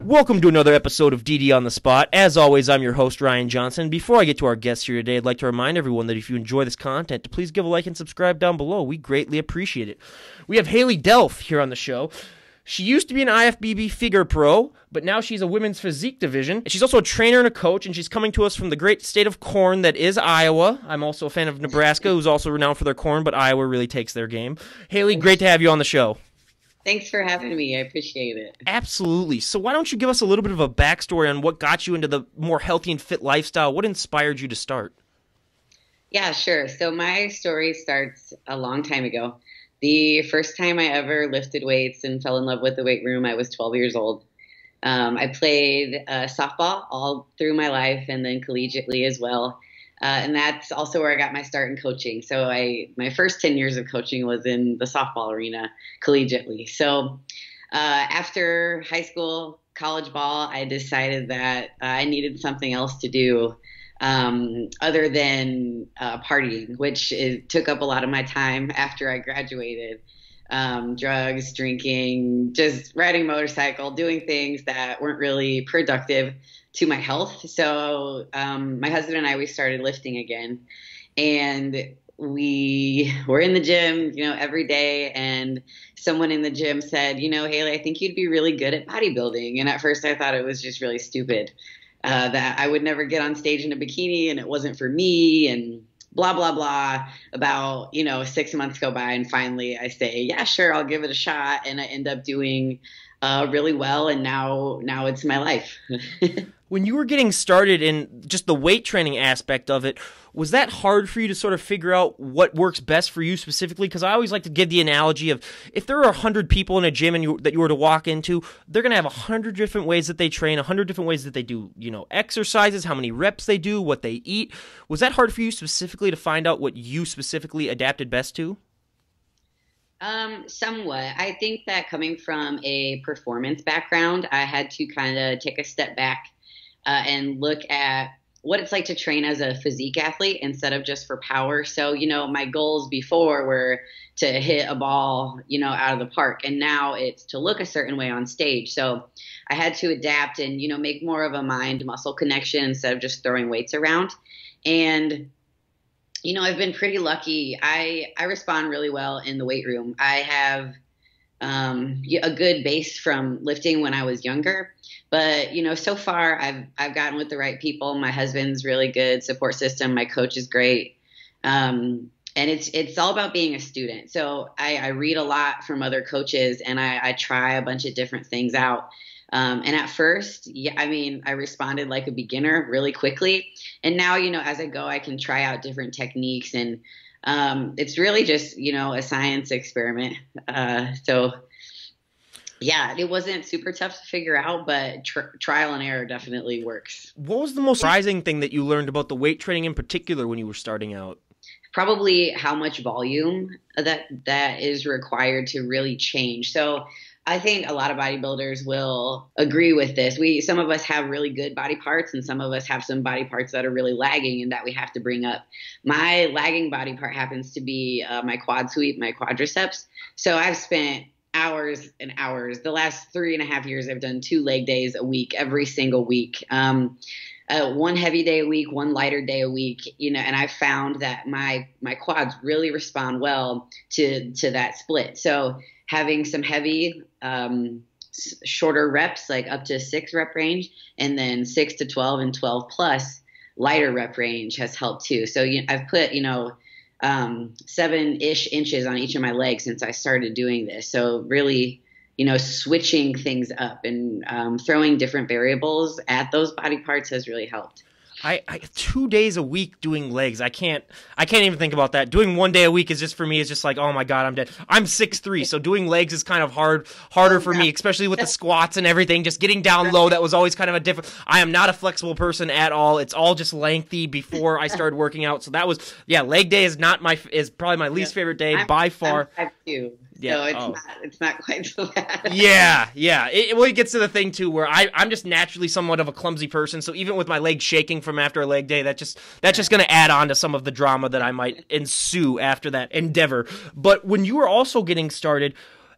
Welcome to another episode of DD on the Spot. As always, I'm your host, Ryan Johnson. Before I get to our guests here today, I'd like to remind everyone that if you enjoy this content, to please give a like and subscribe down below. We greatly appreciate it. We have Hailey Delf here on the show. She used to be an IFBB figure pro, but now she's a women's physique division. She's also a trainer and a coach, and she's coming to us from the great state of corn that is Iowa. I'm also a fan of Nebraska, who's also renowned for their corn, but Iowa really takes their game. Hailey, great to have you on the show. Thanks for having me. I appreciate it. Absolutely. So why don't you give us a little bit of a backstory on what got you into the more healthy and fit lifestyle? What inspired you to start? Yeah, sure. So my story starts a long time ago. The first time I ever lifted weights and fell in love with the weight room, I was 12 years old. I played softball all through my life and then collegiately as well. And that's also where I got my start in coaching. So my first 10 years of coaching was in the softball arena collegiately. So after high school, college ball, I decided that I needed something else to do other than partying, which took up a lot of my time after I graduated. Drugs, drinking, just riding a motorcycle, doing things that weren't really productive to my health. So my husband and I, we started lifting again, and we were in the gym, every day. And someone in the gym said, Hailey, I think you'd be really good at bodybuilding. And at first I thought it was just really stupid, that I would never get on stage in a bikini and it wasn't for me, and blah, blah, blah. About, 6 months go by, and finally I say, yeah, sure, I'll give it a shot. And I end up doing really well. And now it's my life. When you were getting started in just the weight training aspect of it, was that hard for you to sort of figure out what works best for you specifically? Because I always like to give the analogy of if there are 100 people in a gym that you were to walk into, they're going to have 100 different ways that they train, 100 different ways that they do, exercises, how many reps they do, what they eat. Was that hard for you specifically to find out what you specifically adapted best to? Somewhat. I think that coming from a performance background, I had to kind of take a step back and look at what it's like to train as a physique athlete instead of just for power. So, my goals before were to hit a ball, out of the park. And now it's to look a certain way on stage. So I had to adapt and, make more of a mind-muscle connection instead of just throwing weights around. And I've been pretty lucky. I respond really well in the weight room. I have a good base from lifting when I was younger, but so far I've gotten with the right people. My husband's really good support system. My coach is great, and it's all about being a student. So I read a lot from other coaches, and I try a bunch of different things out. And at first, I responded like a beginner really quickly. And now, as I go, I can try out different techniques, and it's really just, a science experiment. So yeah, it wasn't super tough to figure out, but trial and error definitely works. What was the most surprising thing that you learned about the weight training in particular when you were starting out? Probably how much volume that is required to really change. So I think a lot of bodybuilders will agree with this. Some of us have really good body parts, and some of us have some body parts that are really lagging and that we have to bring up. My lagging body part happens to be my quad sweep, my quadriceps. So I've spent hours and hours. The last 3.5 years, I've done 2 leg days a week, every single week. One heavy day a week, one lighter day a week, and I found that my quads really respond well to that split. So having some heavy, shorter reps, like up to 6 rep range, and then 6 to 12 and 12 plus lighter rep range has helped too. So I've put, 7-ish inches on each of my legs since I started doing this. So really, switching things up and throwing different variables at those body parts has really helped. I 2 days a week doing legs. I can't even think about that. Doing 1 day a week is just, for me, it's just like, oh my God, I'm dead. I'm 6'3", so doing legs is kind of harder for me, especially with the squats and everything. Just getting down low, that was always kind of a different. I am not a flexible person at all. It's all just lengthy before I started working out. So that was, leg day is probably my least favorite day by far. I'm 5'2". Yeah. So it's not quite so bad. Yeah. It gets to the thing too where I'm just naturally somewhat of a clumsy person. So even with my legs shaking from after a leg day, that's just going to add on to some of the drama that I might ensue after that endeavor. But when you were also getting started,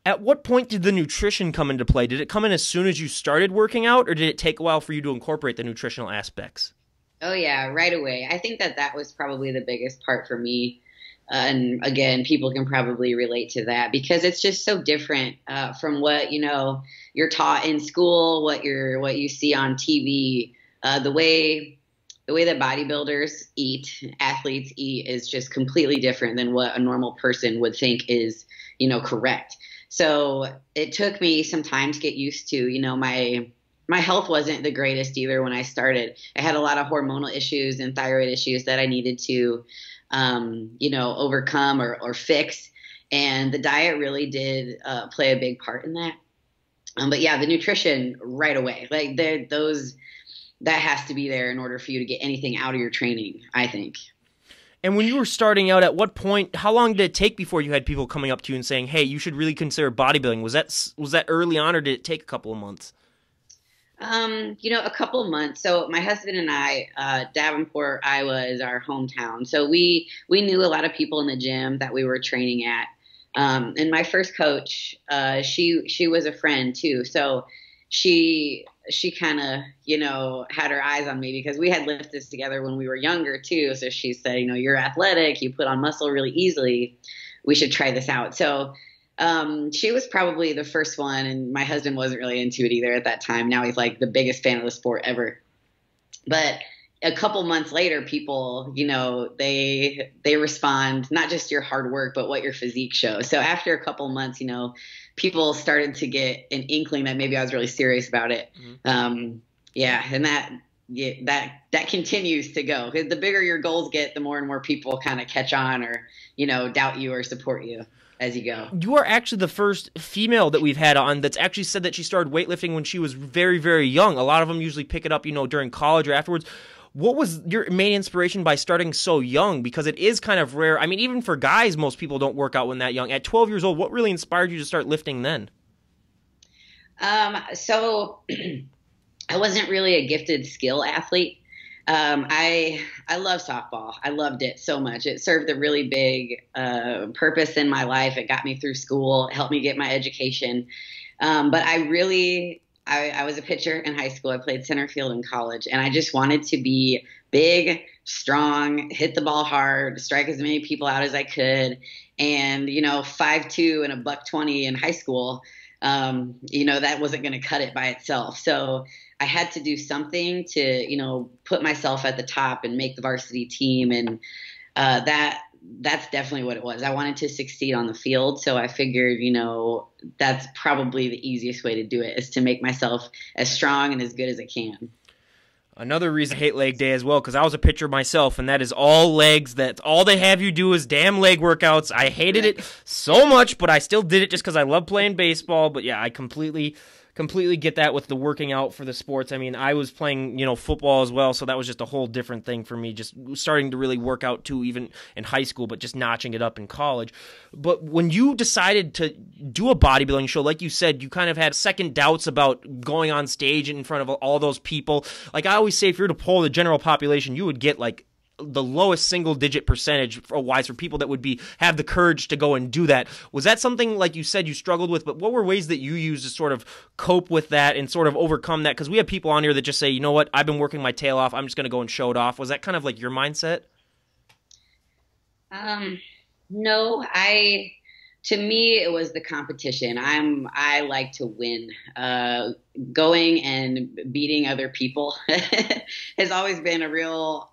At what point did the nutrition come into play? Did it come in as soon as you started working out, or did it take a while for you to incorporate the nutritional aspects? Oh yeah, right away. I think that that was probably the biggest part for me. And again, people can probably relate to that because it's just so different from what you're taught in school, what you see on TV. The way that bodybuilders eat, athletes eat, is just completely different than what a normal person would think is correct. So it took me some time to get used to. My health wasn't the greatest either when I started. I had a lot of hormonal issues and thyroid issues that I needed to, overcome or fix. And the diet really did play a big part in that. But yeah, the nutrition right away, like that has to be there in order for you to get anything out of your training, I think. And when you were starting out, at what point, how long did it take before you had people coming up to you and saying, hey, you should really consider bodybuilding? Was that early on, or did it take a couple of months? A couple of months. So my husband and I, Davenport, Iowa is our hometown. So we knew a lot of people in the gym that we were training at. And my first coach, she was a friend too. So she kind of, had her eyes on me because we had lifted together when we were younger too. So she said, you're athletic, you put on muscle really easily. We should try this out. So she was probably the first one, and my husband wasn't really into it either at that time. Now he's like the biggest fan of the sport ever. But a couple months later, people, they respond, not just your hard work, but what your physique shows. So after a couple months, people started to get an inkling that maybe I was really serious about it. Mm-hmm. And that continues to go. The bigger your goals get, the more and more people kind of catch on or, doubt you or support you as you go. You are actually the first female that we've had on that's actually said that she started weightlifting when she was very, very young. A lot of them usually pick it up, during college or afterwards. What was your main inspiration by starting so young? Because it is kind of rare. I mean, even for guys, most people don't work out when that young. At 12 years old, what really inspired you to start lifting then? So I wasn't really a gifted skill athlete. I love softball. I loved it so much. It served a really big purpose in my life. It got me through school, it helped me get my education. But I was a pitcher in high school. I played center field in college, and I just wanted to be big, strong, hit the ball hard, strike as many people out as I could. And, 5'2" and a $120 in high school, that wasn't going to cut it by itself. So I had to do something to, put myself at the top and make the varsity team. And that's definitely what it was. I wanted to succeed on the field. So I figured, that's probably the easiest way to do it, is to make myself as strong and as good as I can. Another reason I hate leg day as well, because I was a pitcher myself, and that is all legs. That's all they have you do is damn leg workouts. I hated it so much, but I still did it just because I love playing baseball. But yeah, I completely get that with the working out for the sports. I mean, I was playing, football as well, so that was just a whole different thing for me, just starting to really work out too, even in high school, but just notching it up in college. But when you decided to do a bodybuilding show, like you said, you kind of had second doubts about going on stage in front of all those people. Like I always say, if you were to poll the general population, you would get like the lowest single-digit percentage wise for people that would have the courage to go and do that. Was that something, like you said, you struggled with, but what were ways that you used to sort of cope with that and sort of overcome that? Because we have people on here that just say, you know what, I've been working my tail off, I'm just going to go and show it off. Was that kind of like your mindset? No, to me, it was the competition. I like to win. Going and beating other people has always been a real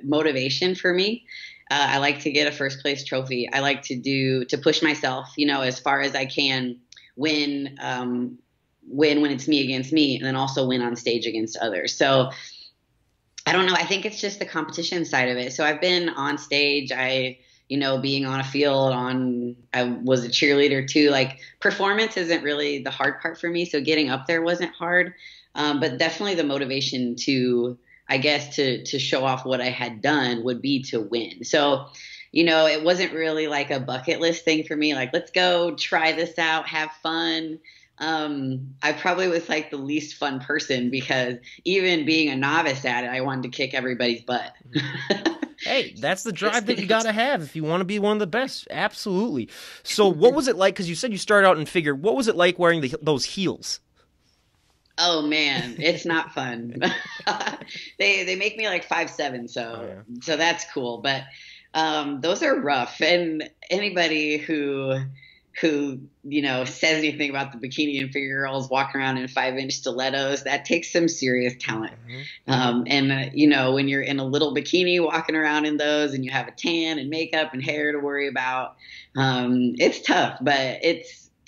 motivation for me. I like to get a first place trophy. I like to push myself, as far as I can, win when it's me against me, and then also win on stage against others. So I don't know. I think it's just the competition side of it. So I've been on stage. Being on a field, I was a cheerleader too. Like, performance isn't really the hard part for me. So getting up there wasn't hard. But definitely the motivation to show off what I had done would be to win. So, it wasn't really like a bucket list thing for me. Like, let's go try this out, have fun. I probably was like the least fun person because even being a novice at it, I wanted to kick everybody's butt. Hey, that's the drive that you got to have if you want to be one of the best. Absolutely. So what was it like? Because you said you started out in figure. What was it like wearing those heels? Oh man, it's not fun. They make me like 5'7", so that's cool. But those are rough. And anybody who says anything about the bikini and figure girls walking around in 5-inch stilettos, that takes some serious talent. And when you're in a little bikini walking around in those, and you have a tan and makeup and hair to worry about, it's tough. But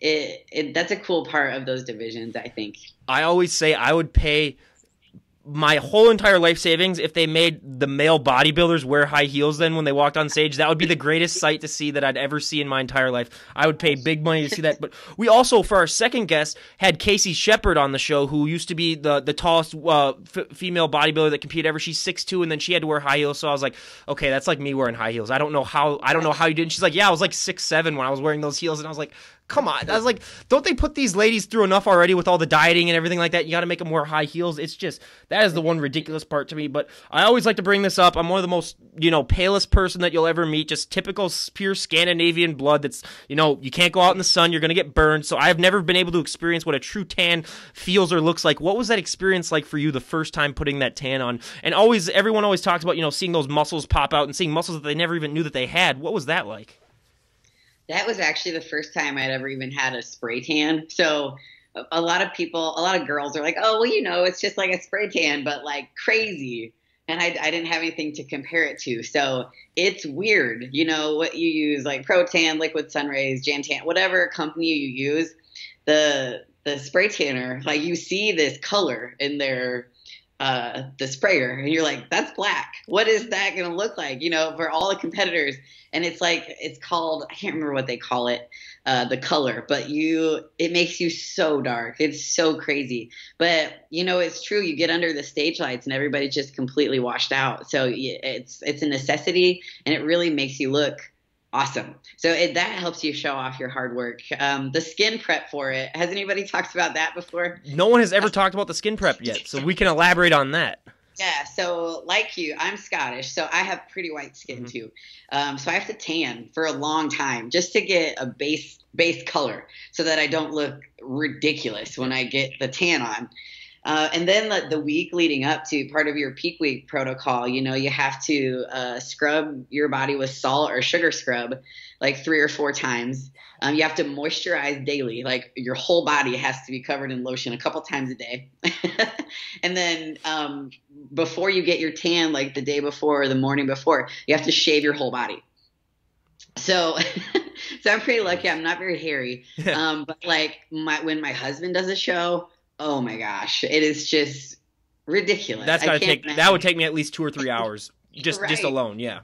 that's a cool part of those divisions, I think. I always say I would pay my whole entire life savings if they made the male bodybuilders wear high heels then when they walked on stage. That would be the greatest sight to see that I'd ever see in my entire life. I would pay big money to see that. But we also, for our second guest, had Casey Shepard on the show, who used to be the tallest female bodybuilder that competed ever. She's 6'2", and then she had to wear high heels. So I was like, okay, that's like me wearing high heels. I don't know how you did. And she's like, yeah, I was like 6'7" when I was wearing those heels. And I was like, come on. I was like, don't they put these ladies through enough already with all the dieting and everything like that? You got to make them wear high heels. It's just, that is the one ridiculous part to me. But I always like to bring this up. I'm one of the most, palest person that you'll ever meet. Just typical pure Scandinavian blood that's, you can't go out in the sun. You're going to get burned. So I've never been able to experience what a true tan feels or looks like. What was that experience like for you the first time putting that tan on? And everyone always talks about, seeing those muscles pop out and seeing muscles that they never even knew that they had. What was that like? That was actually the first time I'd ever even had a spray tan. So a lot of girls are like, oh, well, it's just like a spray tan, but like crazy. And I didn't have anything to compare it to. So it's weird, what you use, like Pro Tan, Liquid Sunrays, Jantan, whatever company you use, the spray tanner, like you see this color in their the sprayer, and you're like, that's black. What is that going to look like, for all the competitors? And it's called, I can't remember what they call it, the color, but it makes you so dark. It's so crazy. But, it's true. You get under the stage lights and everybody's just completely washed out. So it's a necessity, and it really makes you look awesome. So that helps you show off your hard work. The skin prep for it. Has anybody talked about that before? No one has ever talked about the skin prep yet, so we can elaborate on that. Yeah, so like you, I'm Scottish, so I have pretty white skin too. So I have to tan for a long time just to get a base color so that I don't look ridiculous when I get the tan on. And then the week leading up to part of your peak week protocol, you have to scrub your body with salt or sugar scrub like 3 or 4 times. You have to moisturize daily. Like your whole body has to be covered in lotion a couple times a day. And then before you get your tan, like the day before or the morning before, you have to shave your whole body. So I'm pretty lucky. I'm not very hairy. But like when my husband does a show, oh my gosh, it is just ridiculous. That would take me at least 2 or 3 hours just alone. Yeah.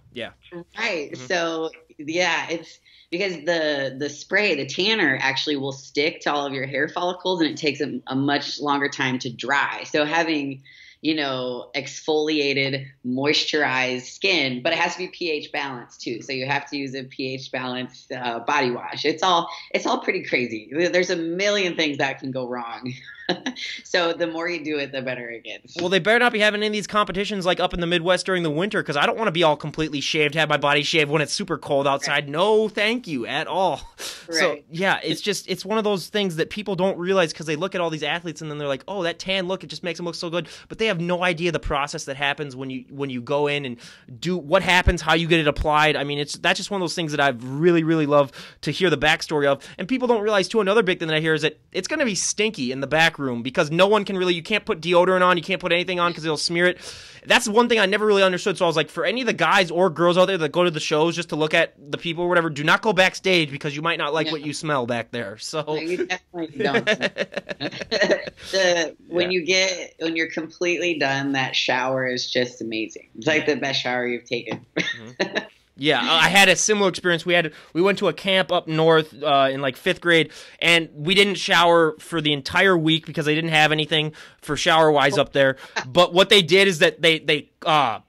Right. So yeah, it's because the spray, the tanner actually will stick to all of your hair follicles, and it takes a much longer time to dry. So having exfoliated, moisturized skin, but it has to be pH balanced too. So you have to use a pH balanced body wash. It's all pretty crazy. There's a million things that can go wrong. So the more you do it, the better it gets. Well, they better not be having any of these competitions like up in the Midwest during the winter, because I don't want to be all completely shaved, have my body shaved when it's super cold outside. Right. No, thank you at all. Right. So yeah, it's one of those things that people don't realize, because they look at all these athletes and then they're like, oh, that tan look, it just makes them look so good. But they have no idea the process that happens when you go in and do what happens, how you get it applied. I mean, that's just one of those things that I've really, really loved to hear the backstory of. And people don't realize too, another big thing that I hear is that it's going to be stinky in the back room, because no one can really, you can't put deodorant on, you can't put anything on because it'll smear it. That's one thing I never really understood. So I was like, for any of the guys or girls out there that go to the shows just to look at the people or whatever, do not go backstage, because you might not like what you smell back there. So no, you definitely don't. When you're completely done, that shower is just amazing. It's like the best shower you've taken. Yeah, I had a similar experience. We went to a camp up north in like 5th grade, and we didn't shower for the entire week because they didn't have anything for shower-wise up there. But what they did is that they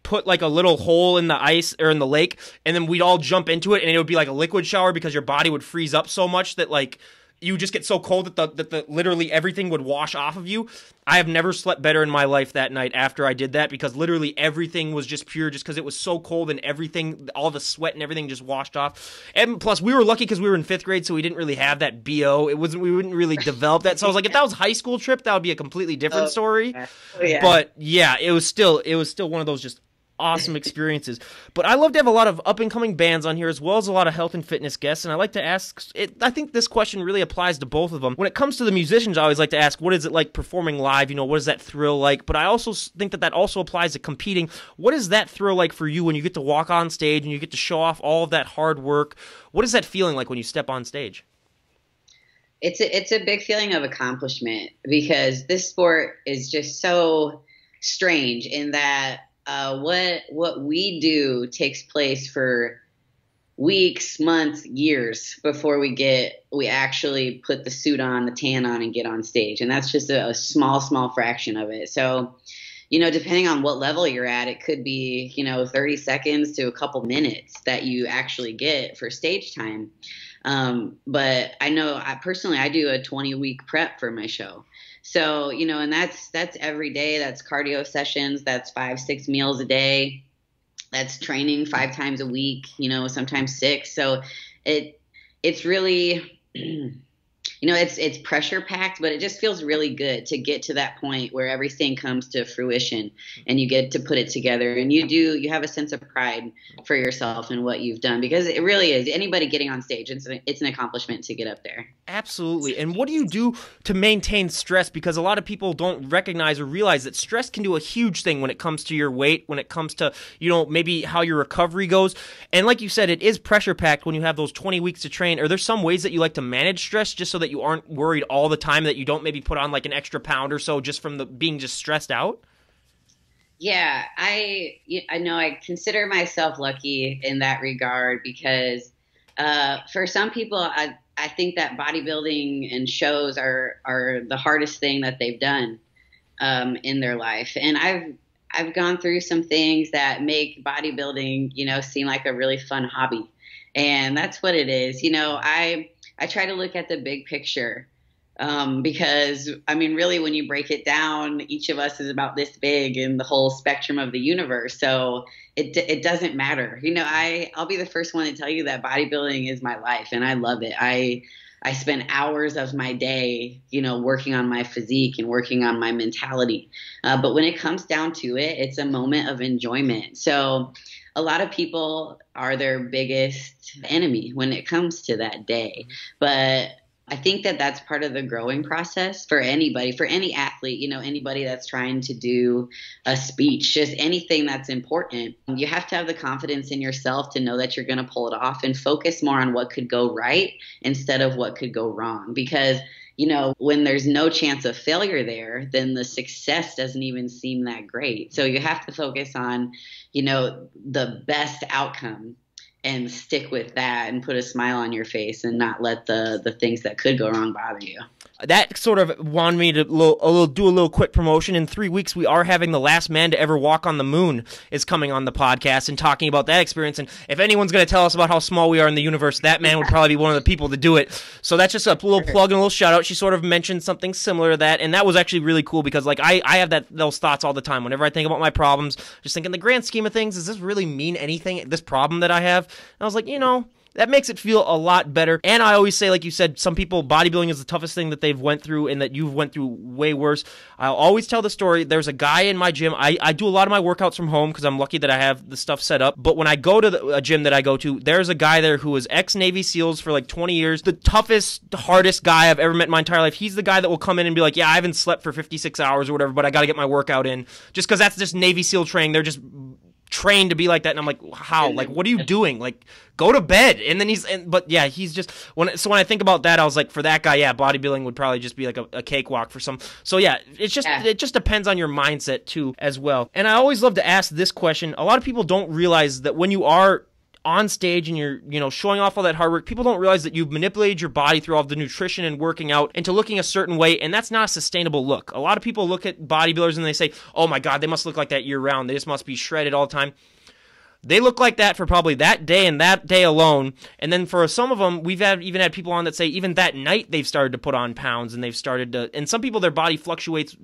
put like a little hole in the ice or in the lake, and then we'd all jump into it, and it would be like a liquid shower because your body would freeze up so much that like you just get so cold that the literally everything would wash off of you. I have never slept better in my life that night after I did that, because literally everything was just pure, just because it was so cold and everything, all the sweat and everything just washed off. And plus, we were lucky because we were in 5th grade, so we didn't really have that BO. We wouldn't really develop that. So I was like, if that was a high school trip, that would be a completely different story. Oh, yeah. But yeah, it was still one of those just awesome experiences. But I love to have a lot of up-and-coming bands on here, as well as a lot of health and fitness guests, and I like to ask, I think this question really applies to both of them. When it comes to the musicians, I always like to ask, what is it like performing live? You know, what is that thrill like? But I also think that also applies to competing. What is that thrill like for you when you get to walk on stage and you get to show off all of that hard work? What is that feeling like when you step on stage? It's a big feeling of accomplishment, because this sport is just so strange in that what we do takes place for weeks, months, years before we actually put the suit on, the tan on, and get on stage. And that's just a small fraction of it. So, you know, depending on what level you're at, it could be, you know, 30 seconds to a couple minutes that you actually get for stage time. But I know I do a 20-week prep for my show. So, you know, and that's every day. That's cardio sessions. That's 5-6 meals a day. That's training 5 times a week, you know, sometimes 6. So it's really, you know, it's pressure packed, but it just feels really good to get to that point where everything comes to fruition and you get to put it together, and you have a sense of pride for yourself and what you've done, because it really is. Anybody getting on stage, it's an accomplishment to get up there. Absolutely. And what do you do to maintain stress? Because a lot of people don't recognize or realize that stress can do a huge thing when it comes to your weight, when it comes to, you know, maybe how your recovery goes. And like you said, it is pressure packed when you have those 20 weeks to train. Are there some ways that you like to manage stress just so that you aren't worried all the time, that you don't maybe put on like an extra pound or so just from being just stressed out? Yeah, I know I consider myself lucky in that regard, because for some people, I think that bodybuilding and shows are the hardest thing that they've done in their life. And I've gone through some things that make bodybuilding, you know, seem like a really fun hobby. And that's what it is. You know, I try to look at the big picture, because, I mean, really, when you break it down, each of us is about this big in the whole spectrum of the universe. So it doesn't matter. You know, I'll be the first one to tell you that bodybuilding is my life, and I love it. I spend hours of my day, you know, working on my physique and working on my mentality. But when it comes down to it, it's a moment of enjoyment. So a lot of people are their biggest enemy when it comes to that day. But I think that that's part of the growing process for anybody, for any athlete, you know, anybody that's trying to do a speech, just anything that's important. You have to have the confidence in yourself to know that you're going to pull it off, and focus more on what could go right instead of what could go wrong. Because, you know, when there's no chance of failure there, then the success doesn't even seem that great. So you have to focus on, you know, the best outcome, and stick with that and put a smile on your face, and not let the things that could go wrong bother you. That sort of wanted me to do a little quick promotion. In 3 weeks, we are having the last man to ever walk on the moon is coming on the podcast and talking about that experience. And if anyone's going to tell us about how small we are in the universe, that man would probably be one of the people to do it. So that's just a little plug and a little shout out. She sort of mentioned something similar to that, and that was actually really cool, because like I have those thoughts all the time whenever I think about my problems. Just think, in the grand scheme of things, does this really mean anything? This problem that I have? And I was like, you know, that makes it feel a lot better. And I always say, like you said, some people, bodybuilding is the toughest thing that they've went through, and that you've went through way worse. I'll always tell the story. There's a guy in my gym. I do a lot of my workouts from home because I'm lucky that I have the stuff set up. But when I go to a gym that I go to, there's a guy there who was ex-Navy SEALs for like 20 years. The toughest, hardest guy I've ever met in my entire life. He's the guy that will come in and be like, yeah, I haven't slept for 56 hours or whatever, but I got to get my workout in. Just because that's just Navy SEAL training. They're just trained to be like that. And I'm like, how? Like, what are you doing? Like, go to bed. And then but yeah, he's just, when I think about that, I was like, for that guy, yeah, bodybuilding would probably just be like a cakewalk for some. So yeah, it's just, it just depends on your mindset too, as well. And I always love to ask this question. A lot of people don't realize that when you are on stage and you're, you know, showing off all that hard work, people don't realize that you've manipulated your body through all the nutrition and working out into looking a certain way, and that's not a sustainable look. A lot of people look at bodybuilders and they say, oh my God, they must look like that year round. They just must be shredded all the time. They look like that for probably that day and that day alone. And then for some of them, we've even had people on that say even that night they've started to put on pounds, and they've started to, and some people, their body fluctuates,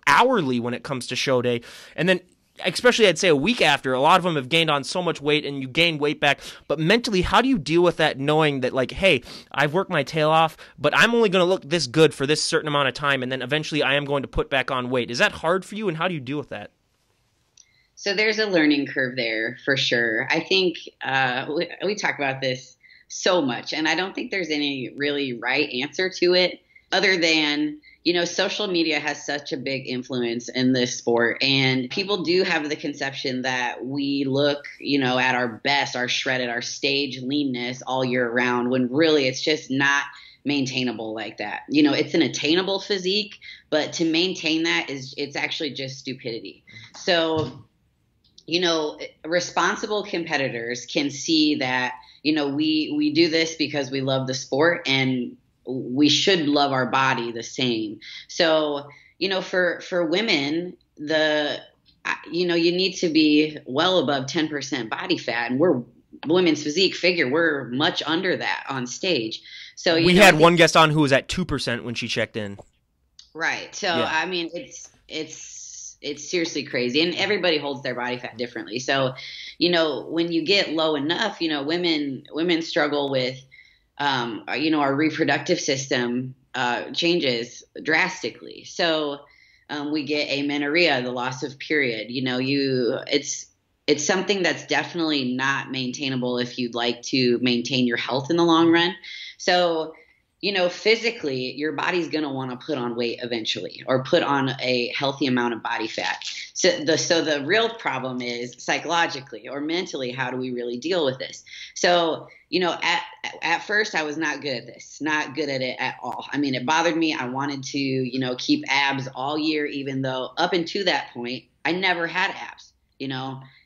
hourly when it comes to show day. And then especially I'd say a week after, a lot of them have gained on so much weight, and you gain weight back. But mentally, how do you deal with that, knowing that, like, hey, I've worked my tail off, but I'm only going to look this good for this certain amount of time, and then eventually I am going to put back on weight? Is that hard for you, and how do you deal with that? So there's a learning curve there for sure. I think we talk about this so much, and I don't think there's any really right answer to it other than, social media has such a big influence in this sport, and people do have the conception that we look, at our best, our shredded, our stage leanness all year round, when really it's just not maintainable like that. It's an attainable physique, but to maintain that it's actually just stupidity. So responsible competitors can see that, we do this because we love the sport, and we should love our body the same. So, for women, you need to be well above 10% body fat, and we're women's physique figure. We're much under that on stage. So we had one guest on who was at 2% when she checked in. Right. So, yeah. I mean, it's seriously crazy, and everybody holds their body fat differently. So, when you get low enough, women struggle with, our reproductive system changes drastically. So we get amenorrhea, the loss of period. It's something that's definitely not maintainable if you'd like to maintain your health in the long run. So, physically, your body's going to want to put on weight eventually, or put on a healthy amount of body fat. So the real problem is psychologically or mentally, how do we really deal with this? So, at first I was not good at this, not good at it at all. I mean, it bothered me. I wanted to, keep abs all year, even though up until that point, I never had abs,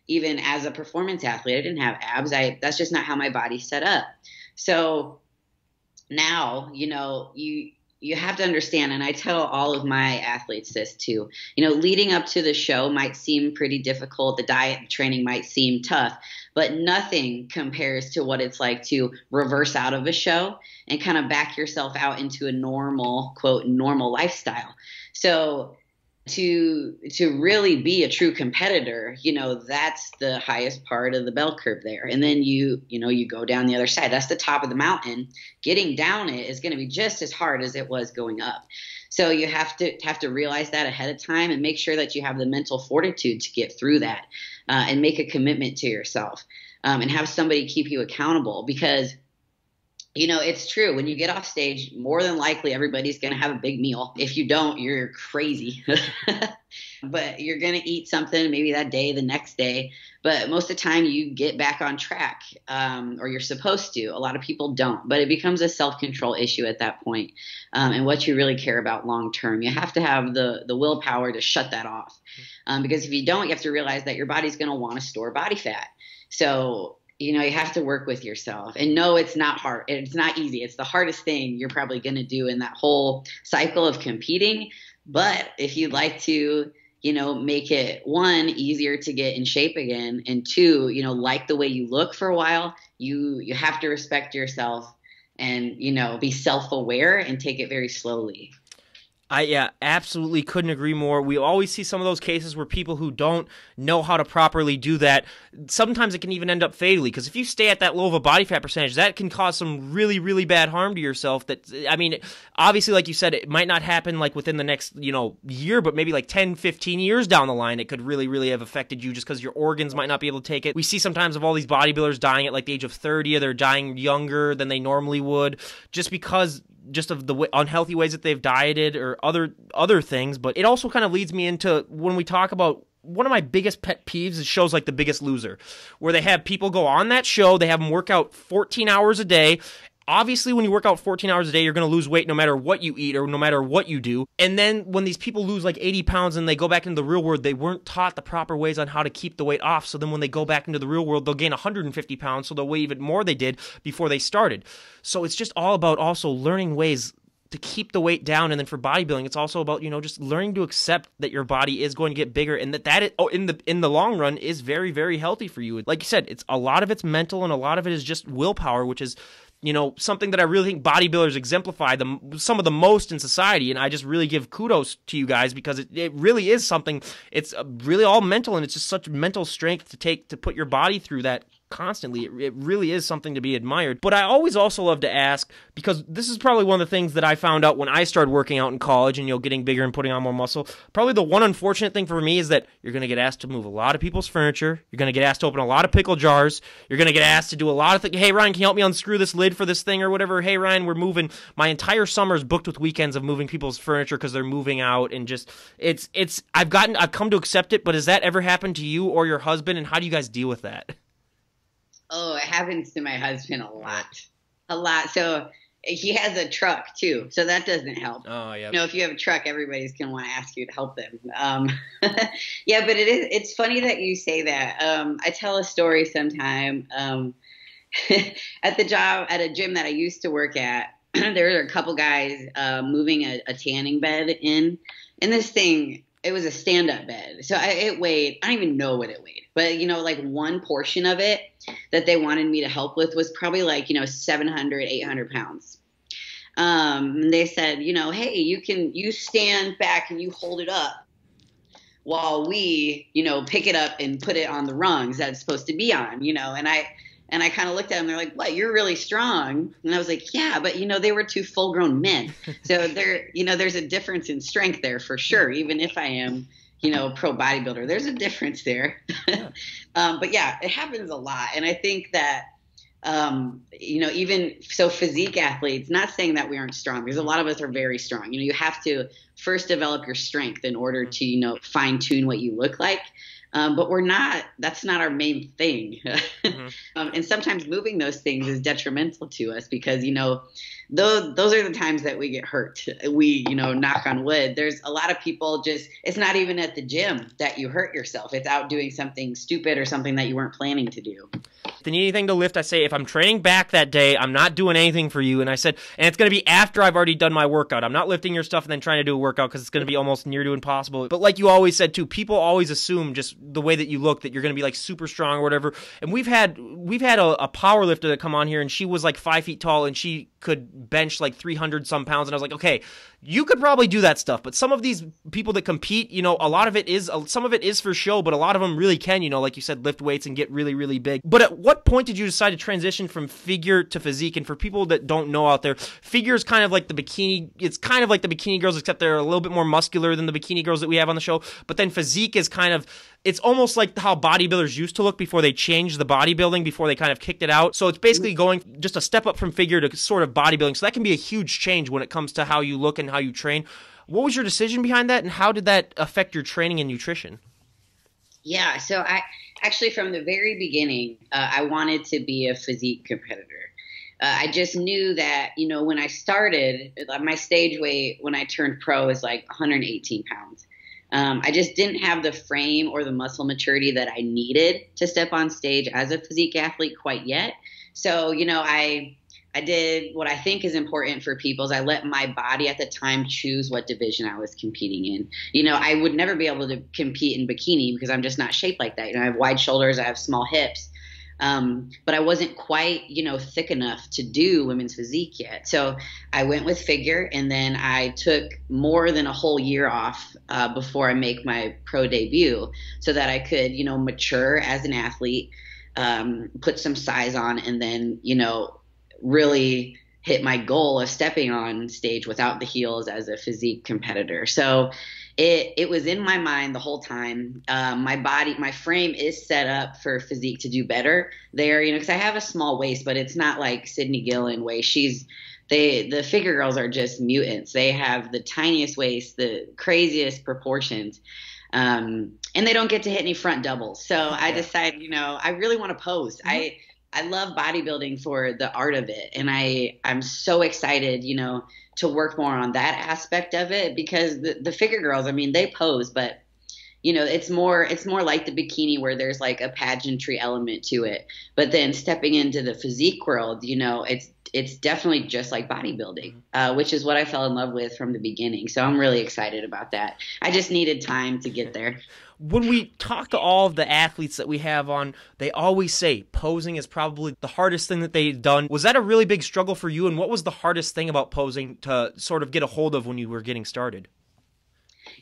even as a performance athlete, I didn't have abs. That's just not how my body's set up. So now, you have to understand, and I tell all of my athletes this too, leading up to the show might seem pretty difficult. The diet and training might seem tough, but nothing compares to what it's like to reverse out of a show and kind of back yourself out into a normal, quote, normal lifestyle. So to really be a true competitor, that's the highest part of the bell curve there. And then you go down the other side. That's the top of the mountain. Getting down it is going to be just as hard as it was going up. So you have to realize that ahead of time and make sure that you have the mental fortitude to get through that, and make a commitment to yourself, and have somebody keep you accountable, because it's true. When you get off stage, more than likely everybody's going to have a big meal. If you don't, you're crazy. But you're going to eat something maybe that day, the next day. But most of the time you get back on track, or you're supposed to. A lot of people don't. But it becomes a self-control issue at that point, and what you really care about long term. You have to have the willpower to shut that off, because if you don't, you have to realize that your body's going to want to store body fat. So you have to work with yourself, and no, it's not hard. It's not easy. It's the hardest thing you're probably going to do in that whole cycle of competing. But if you'd like to, make it, one, easier to get in shape again, and two, like the way you look for a while, you have to respect yourself and, be self-aware and take it very slowly. I absolutely couldn't agree more. We always see some of those cases where people who don't know how to properly do that, sometimes it can even end up fatally, because if you stay at that low of a body fat percentage, that can cause some really, really bad harm to yourself. That, I mean, obviously, like you said, it might not happen like within the next, year, but maybe like 10, 15 years down the line, it could really, really have affected you just because your organs might not be able to take it. We see sometimes of all these bodybuilders dying at like the age of 30, or they're dying younger than they normally would, just because of the unhealthy ways that they've dieted or other things. But it also kind of leads me into when we talk about one of my biggest pet peeves is shows like The Biggest Loser, where they have people go on that show, they have them work out 14 hours a day. Obviously, when you work out 14 hours a day, you're going to lose weight no matter what you eat or no matter what you do. And then when these people lose like 80 pounds and they go back into the real world, they weren't taught the proper ways on how to keep the weight off. So then when they go back into the real world, they'll gain 150 pounds, so they'll weigh even more they did before they started. So it's just all about also learning ways to keep the weight down. And then for bodybuilding, it's also about, just learning to accept that your body is going to get bigger, and in the long run is very, very healthy for you. Like you said, it's a lot of it's mental, and a lot of it is just willpower, which is something that I really think bodybuilders exemplify some of the most in society. And I just really give kudos to you guys, because it really is something. It's really all mental, and it's just such mental strength to put your body through that constantly. It really is something to be admired. But I always also love to ask, because this is probably one of the things that I found out when I started working out in college and getting bigger and putting on more muscle. Probably the one unfortunate thing for me is that you're going to get asked to move a lot of people's furniture. You're going to get asked to open a lot of pickle jars. You're going to get asked to do a lot of things. Hey, Ryan, can you help me unscrew this lid for this thing or whatever? Hey, Ryan, we're moving. My entire summer is booked with weekends of moving people's furniture because they're moving out, and just I've come to accept it. But has that ever happened to you or your husband, and how do you guys deal with that? Oh, it happens to my husband a lot. So he has a truck too, so that doesn't help. Oh, yeah. If you have a truck, everybody's gonna want to ask you to help them. Yeah, but it's funny that you say that. I tell a story sometime. At a gym that I used to work at, there were a couple guys moving a tanning bed in, and this thing. It was a stand-up bed. So it weighed, I don't even know what it weighed, but like one portion of it that they wanted me to help with was probably 700, 800 pounds. They said, hey, you stand back and you hold it up while we, pick it up and put it on the rungs that it's supposed to be on, and I kind of looked at them. They're like, "What? You're really strong." And I was like, "Yeah, but they were two full-grown men, so there's a difference in strength there for sure. Even if I am, pro bodybuilder, there's a difference there." Yeah. But yeah, it happens a lot, and I think that even so, physique athletes. Not saying that we aren't strong, because a lot of us are very strong. You have to first develop your strength in order to fine-tune what you look like. But that's not our main thing. Mm-hmm. And sometimes moving those things is detrimental to us, because, those are the times that we get hurt. We, knock on wood. There's a lot of people it's not even at the gym that you hurt yourself. It's out doing something stupid or something that you weren't planning to do. If they need anything to lift, I say, if I'm training back that day, I'm not doing anything for you. And I said, and it's going to be after I've already done my workout. I'm not lifting your stuff and then trying to do a workout, because it's going to be almost near to impossible. But like you always said too, people always assume just the way that you look that you're going to be super strong or whatever. And we've had a power lifter that come on here, and she was 5 feet tall, and she could bench 300 some pounds. And I was like, okay, you could probably do that stuff. But some of these people that compete, a lot of it is, some of it is for show, but a lot of them really can, like you said, lift weights and get really, really big. But at what point did you decide to transition from figure to physique? And for people that don't know out there, figure is kind of like the bikini. It's kind of like the bikini girls, except they're a little bit more muscular than the bikini girls that we have on the show. But then physique is it's almost like how bodybuilders used to look before they changed the bodybuilding, before they kind of kicked it out. So it's basically going just a step up from figure to sort of bodybuilding. So that can be a huge change when it comes to how you look and how you train. What was your decision behind that, and how did that affect your training and nutrition? Yeah, so I actually, from the very beginning, I wanted to be a physique competitor. I just knew that, when I started, my stage weight when I turned pro was 118 pounds. I just didn't have the frame or the muscle maturity that I needed to step on stage as a physique athlete quite yet. So, I did what I think is important for people is I let my body at the time choose what division I was competing in. I would never be able to compete in bikini because I'm just not shaped like that. I have wide shoulders, I have small hips. But I wasn't quite, thick enough to do women's physique yet. So I went with figure, and then I took more than a whole year off before I make my pro debut so that I could, mature as an athlete, put some size on, and then, really hit my goal of stepping on stage without the heels as a physique competitor. So it was in my mind the whole time. My frame is set up for physique to do better there, because I have a small waist, but it's not like Sydney Gillen waist. The figure girls are just mutants. They have the tiniest waist, the craziest proportions. And they don't get to hit any front doubles. So I decided, I really want to pose. Mm-hmm. I love bodybuilding for the art of it. And I'm so excited, to work more on that aspect of it, because the figure girls, they pose, but it's more like the bikini where there's a pageantry element to it. But then stepping into the physique world, it's definitely just like bodybuilding, which is what I fell in love with from the beginning. So I'm really excited about that. I just needed time to get there. When we talk to all of the athletes that we have on, they always say posing is probably the hardest thing that they've done. Was that a really big struggle for you? And what was the hardest thing about posing to sort of get a hold of when you were getting started?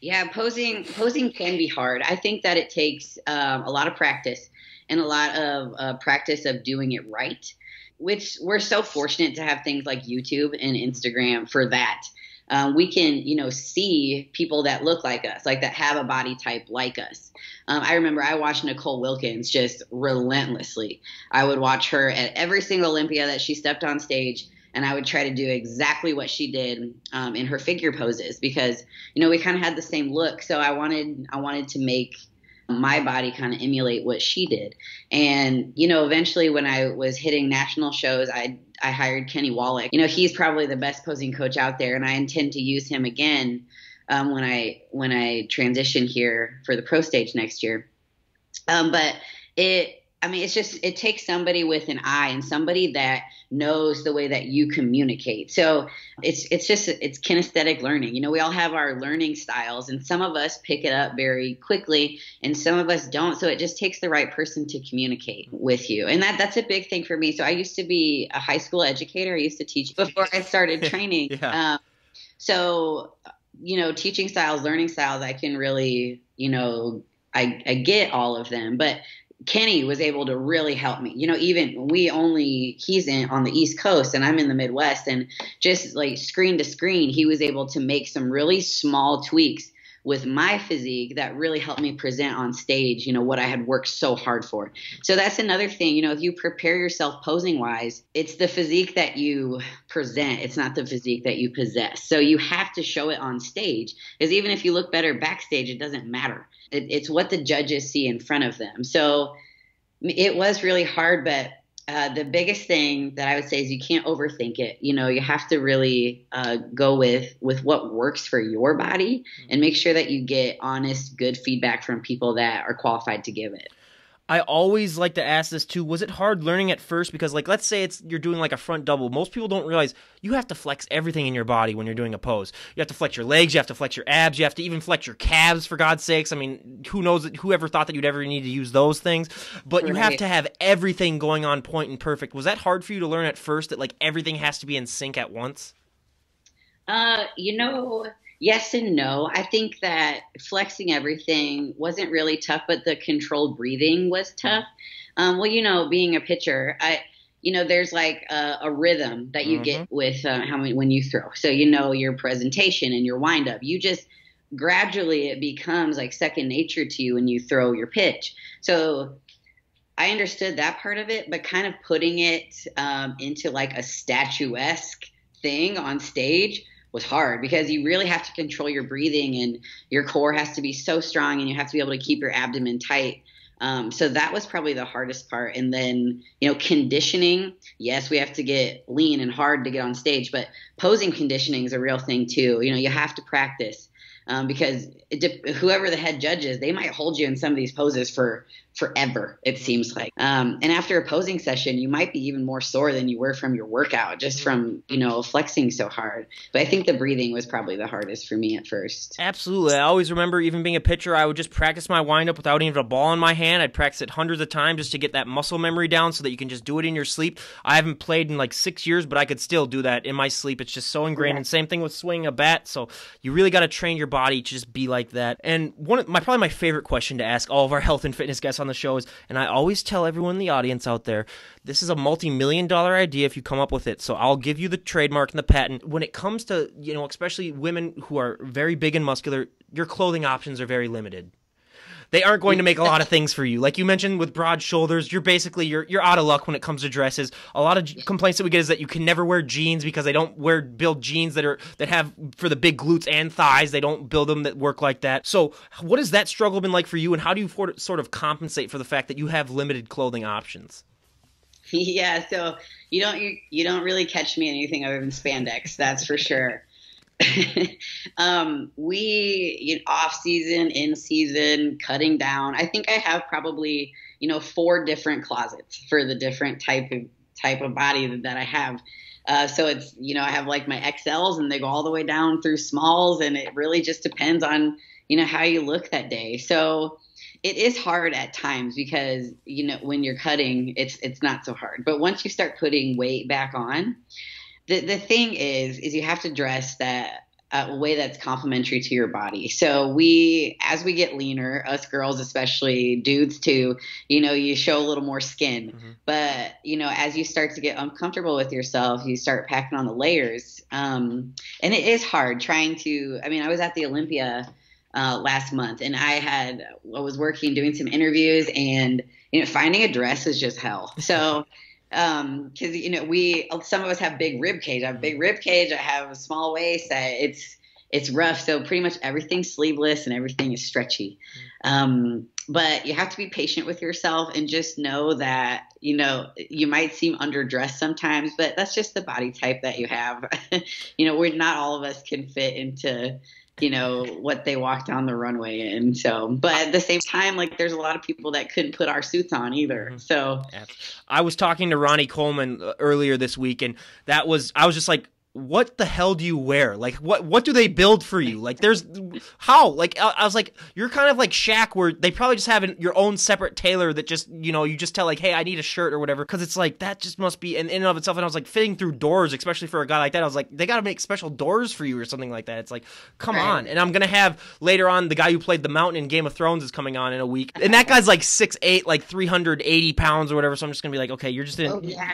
Yeah, posing can be hard. I think that it takes a lot of practice and a lot of practice of doing it right, which we're so fortunate to have things like YouTube and Instagram for that. We can, see people that look like us, like that have a body type like us. I remember I watched Nicole Wilkins just relentlessly. I would watch her at every single Olympia that she stepped on stage, and I would try to do exactly what she did in her figure poses because, we kind of had the same look. So I wanted to make my body kind of emulate what she did. And, eventually when I was hitting national shows, I hired Kenny Wallach. He's probably the best posing coach out there, and I intend to use him again when I transition here for the pro stage next year. But it takes somebody with an eye and somebody that knows the way that you communicate. So it's kinesthetic learning. We all have our learning styles, and some of us pick it up very quickly and some of us don't. So it just takes the right person to communicate with you. And that's a big thing for me. So I used to be a high school educator. I used to teach before I started training. Yeah. Teaching styles, learning styles, I can really, I get all of them, but Kenny was able to really help me. He's on the East Coast and I'm in the Midwest, and just like screen to screen, he was able to make some really small tweaks with my physique that really helped me present on stage, what I had worked so hard for. So that's another thing, if you prepare yourself posing wise, it's the physique that you present. It's not the physique that you possess. So you have to show it on stage, because even if you look better backstage, it doesn't matter. It's what the judges see in front of them. So it was really hard, but the biggest thing that I would say is you can't overthink it. You have to really go with what works for your body and make sure that you get honest, good feedback from people that are qualified to give it. I always like to ask this too. Was it hard learning at first? Because let's say you're doing like a front double. Most people don't realize you have to flex everything in your body when you're doing a pose. You have to flex your legs. You have to flex your abs. You have to even flex your calves, for God's sakes. I mean, whoever thought that you'd ever need to use those things? But you have to have everything going on point and perfect. Was that hard for you to learn at first, that everything has to be in sync at once? Yes and no. I think that flexing everything wasn't really tough, but the controlled breathing was tough. Being a pitcher, there's like a rhythm that you get with when you throw. So your presentation and your wind up. You just gradually it becomes like second nature to you when you throw your pitch. So I understood that part of it, but kind of putting it into like a statuesque thing on stage was hard, because you really have to control your breathing and your core has to be so strong and you have to be able to keep your abdomen tight. So that was probably the hardest part. And then, conditioning, yes, we have to get lean and hard to get on stage, but posing conditioning is a real thing too. You have to practice because whoever the head judge is, they might hold you in some of these poses for forever, it seems like. And after a posing session, you might be even more sore than you were from your workout, just from, flexing so hard. But I think the breathing was probably the hardest for me at first. Absolutely. I always remember, even being a pitcher, I would just practice my windup without even a ball in my hand. I'd practice it hundreds of times just to get that muscle memory down so that you can just do it in your sleep. I haven't played in 6 years, but I could still do that in my sleep. It's just so ingrained. Yeah. And same thing with swinging a bat. So you really got to train your body to just be like that. And probably my favorite question to ask all of our health and fitness guests on the show is, and I always tell everyone in the audience out there, this is a multi-million-dollar idea if you come up with it. So I'll give you the trademark and the patent. When it comes to, especially women who are very big and muscular, your clothing options are very limited. They aren't going to make a lot of things for you. Like you mentioned with broad shoulders, you're out of luck when it comes to dresses. A lot of complaints that we get is that you can never wear jeans because they don't build jeans that have for the big glutes and thighs. They don't build them that work like that. So what has that struggle been like for you, and how do you sort of compensate for the fact that you have limited clothing options? Yeah, so you don't really catch me in anything other than spandex, that's for sure. We off season, in season, cutting down. I think I have probably 4 different closets for the different type of body that I have. So it's, I have like my XLs and they go all the way down through smalls, and it really just depends on, how you look that day. So it is hard at times because, when you're cutting, it's not so hard. But once you start putting weight back on, the thing is you have to dress that a way that's complementary to your body. So as we get leaner, us girls, especially dudes too, you show a little more skin, but as you start to get uncomfortable with yourself, you start packing on the layers. And it is hard trying to, I was at the Olympia last month, and I was working, doing some interviews, and, finding a dress is just hell. So, cause some of us have big rib cage. I have a big rib cage. I have a small waist. It's rough. So pretty much everything's sleeveless and everything is stretchy. But you have to be patient with yourself and just know that, you might seem underdressed sometimes, but that's just the body type that you have. We're not all of us can fit into, what they walk down the runway in. So, but at the same time, like, there's a lot of people that couldn't put our suits on either. So I was talking to Ronnie Coleman earlier this week, and I was just like, what the hell do you wear? Like, what do they build for you? Like, how? Like, I was like, you're kind of like Shaq, where they probably just have your own separate tailor that just, you just tell, like, hey, I need a shirt or whatever. Because it's like, that just must be in and of itself. And I was like, fitting through doors, especially for a guy like that. I was like, they got to make special doors for you or something like that. It's like, come on. And I'm going to have later on, the guy who played the Mountain in Game of Thrones is coming on in a week. And that guy's like 6'8", like 380 pounds or whatever. So I'm just going to be like, okay, you're just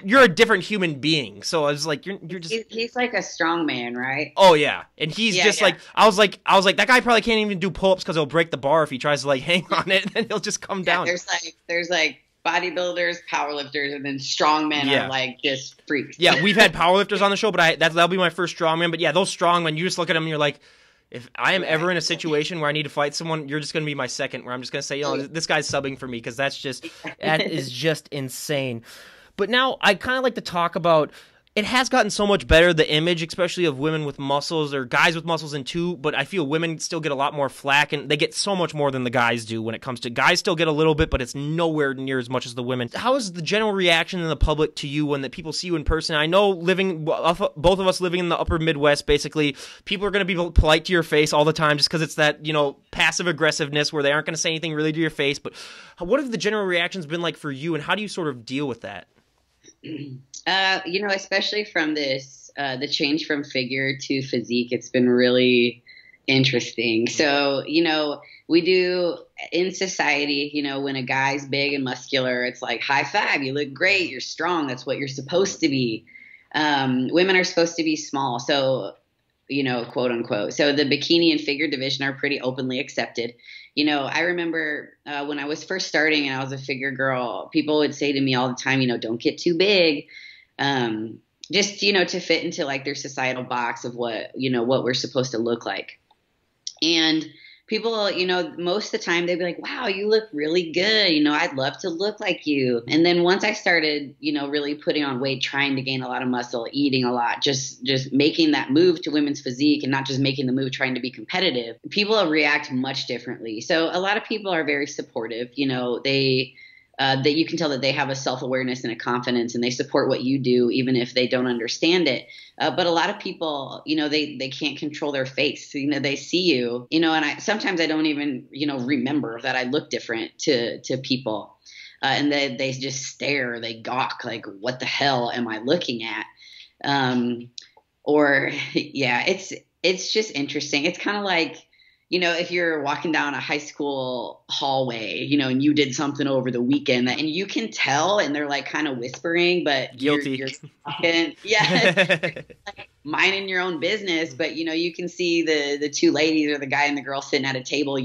you're a different human being. So I was like, you're just. He's like a strong man, right? Oh yeah, and he's just like, I was like that guy probably can't even do pull-ups because he'll break the bar if he tries to like hang on it, and then he'll just come down. There's like bodybuilders, powerlifters, and then strongmen are like just freaks. Yeah, we've had powerlifters on the show, but that'll be my first strongman. But yeah, those strongmen, you just look at them and you're like, if I am ever in a situation where I need to fight someone, you're just going to be my second, where I'm just going to say, this guy's subbing for me, because that is just insane. But now I kind of like to talk about, it has gotten so much better, the image, especially of women with muscles, or guys with muscles in too, but I feel women still get a lot more flack, and they get so much more than the guys do when it comes to, guys still get a little bit, but it's nowhere near as much as the women. How is the general reaction in the public to you when people see you in person? I know both of us living in the upper Midwest, basically, people are going to be polite to your face all the time just because it's that, passive aggressiveness where they aren't going to say anything really to your face, but what have the general reactions been like for you, and how do you sort of deal with that? Especially from this, the change from figure to physique, it's been really interesting. So, we do in society, when a guy's big and muscular, it's like, high five, you look great, you're strong, that's what you're supposed to be. Women are supposed to be small. So, quote unquote. So the bikini and figure division are pretty openly accepted. I remember when I was first starting and I was a figure girl, people would say to me all the time, don't get too big. Just, to fit into like their societal box of what we're supposed to look like. And people, most of the time they'd be like, wow, you look really good. I'd love to look like you. And then once I started, really putting on weight, trying to gain a lot of muscle, eating a lot, just making that move to women's physique and not just making the move, trying to be competitive, people react much differently. So a lot of people are very supportive. That you can tell that they have a self-awareness and a confidence, and they support what you do, even if they don't understand it. But a lot of people, they can't control their face. They see you, and sometimes I don't even, remember that I look different to people. And they just stare, they gawk, like, what the hell am I looking at? It's just interesting. It's kind of like, if you're walking down a high school hallway, and you did something over the weekend and you can tell, and they're like kind of whispering, but guilty. You're talking, like minding your own business. But, you can see the two ladies or the guy and the girl sitting at a table,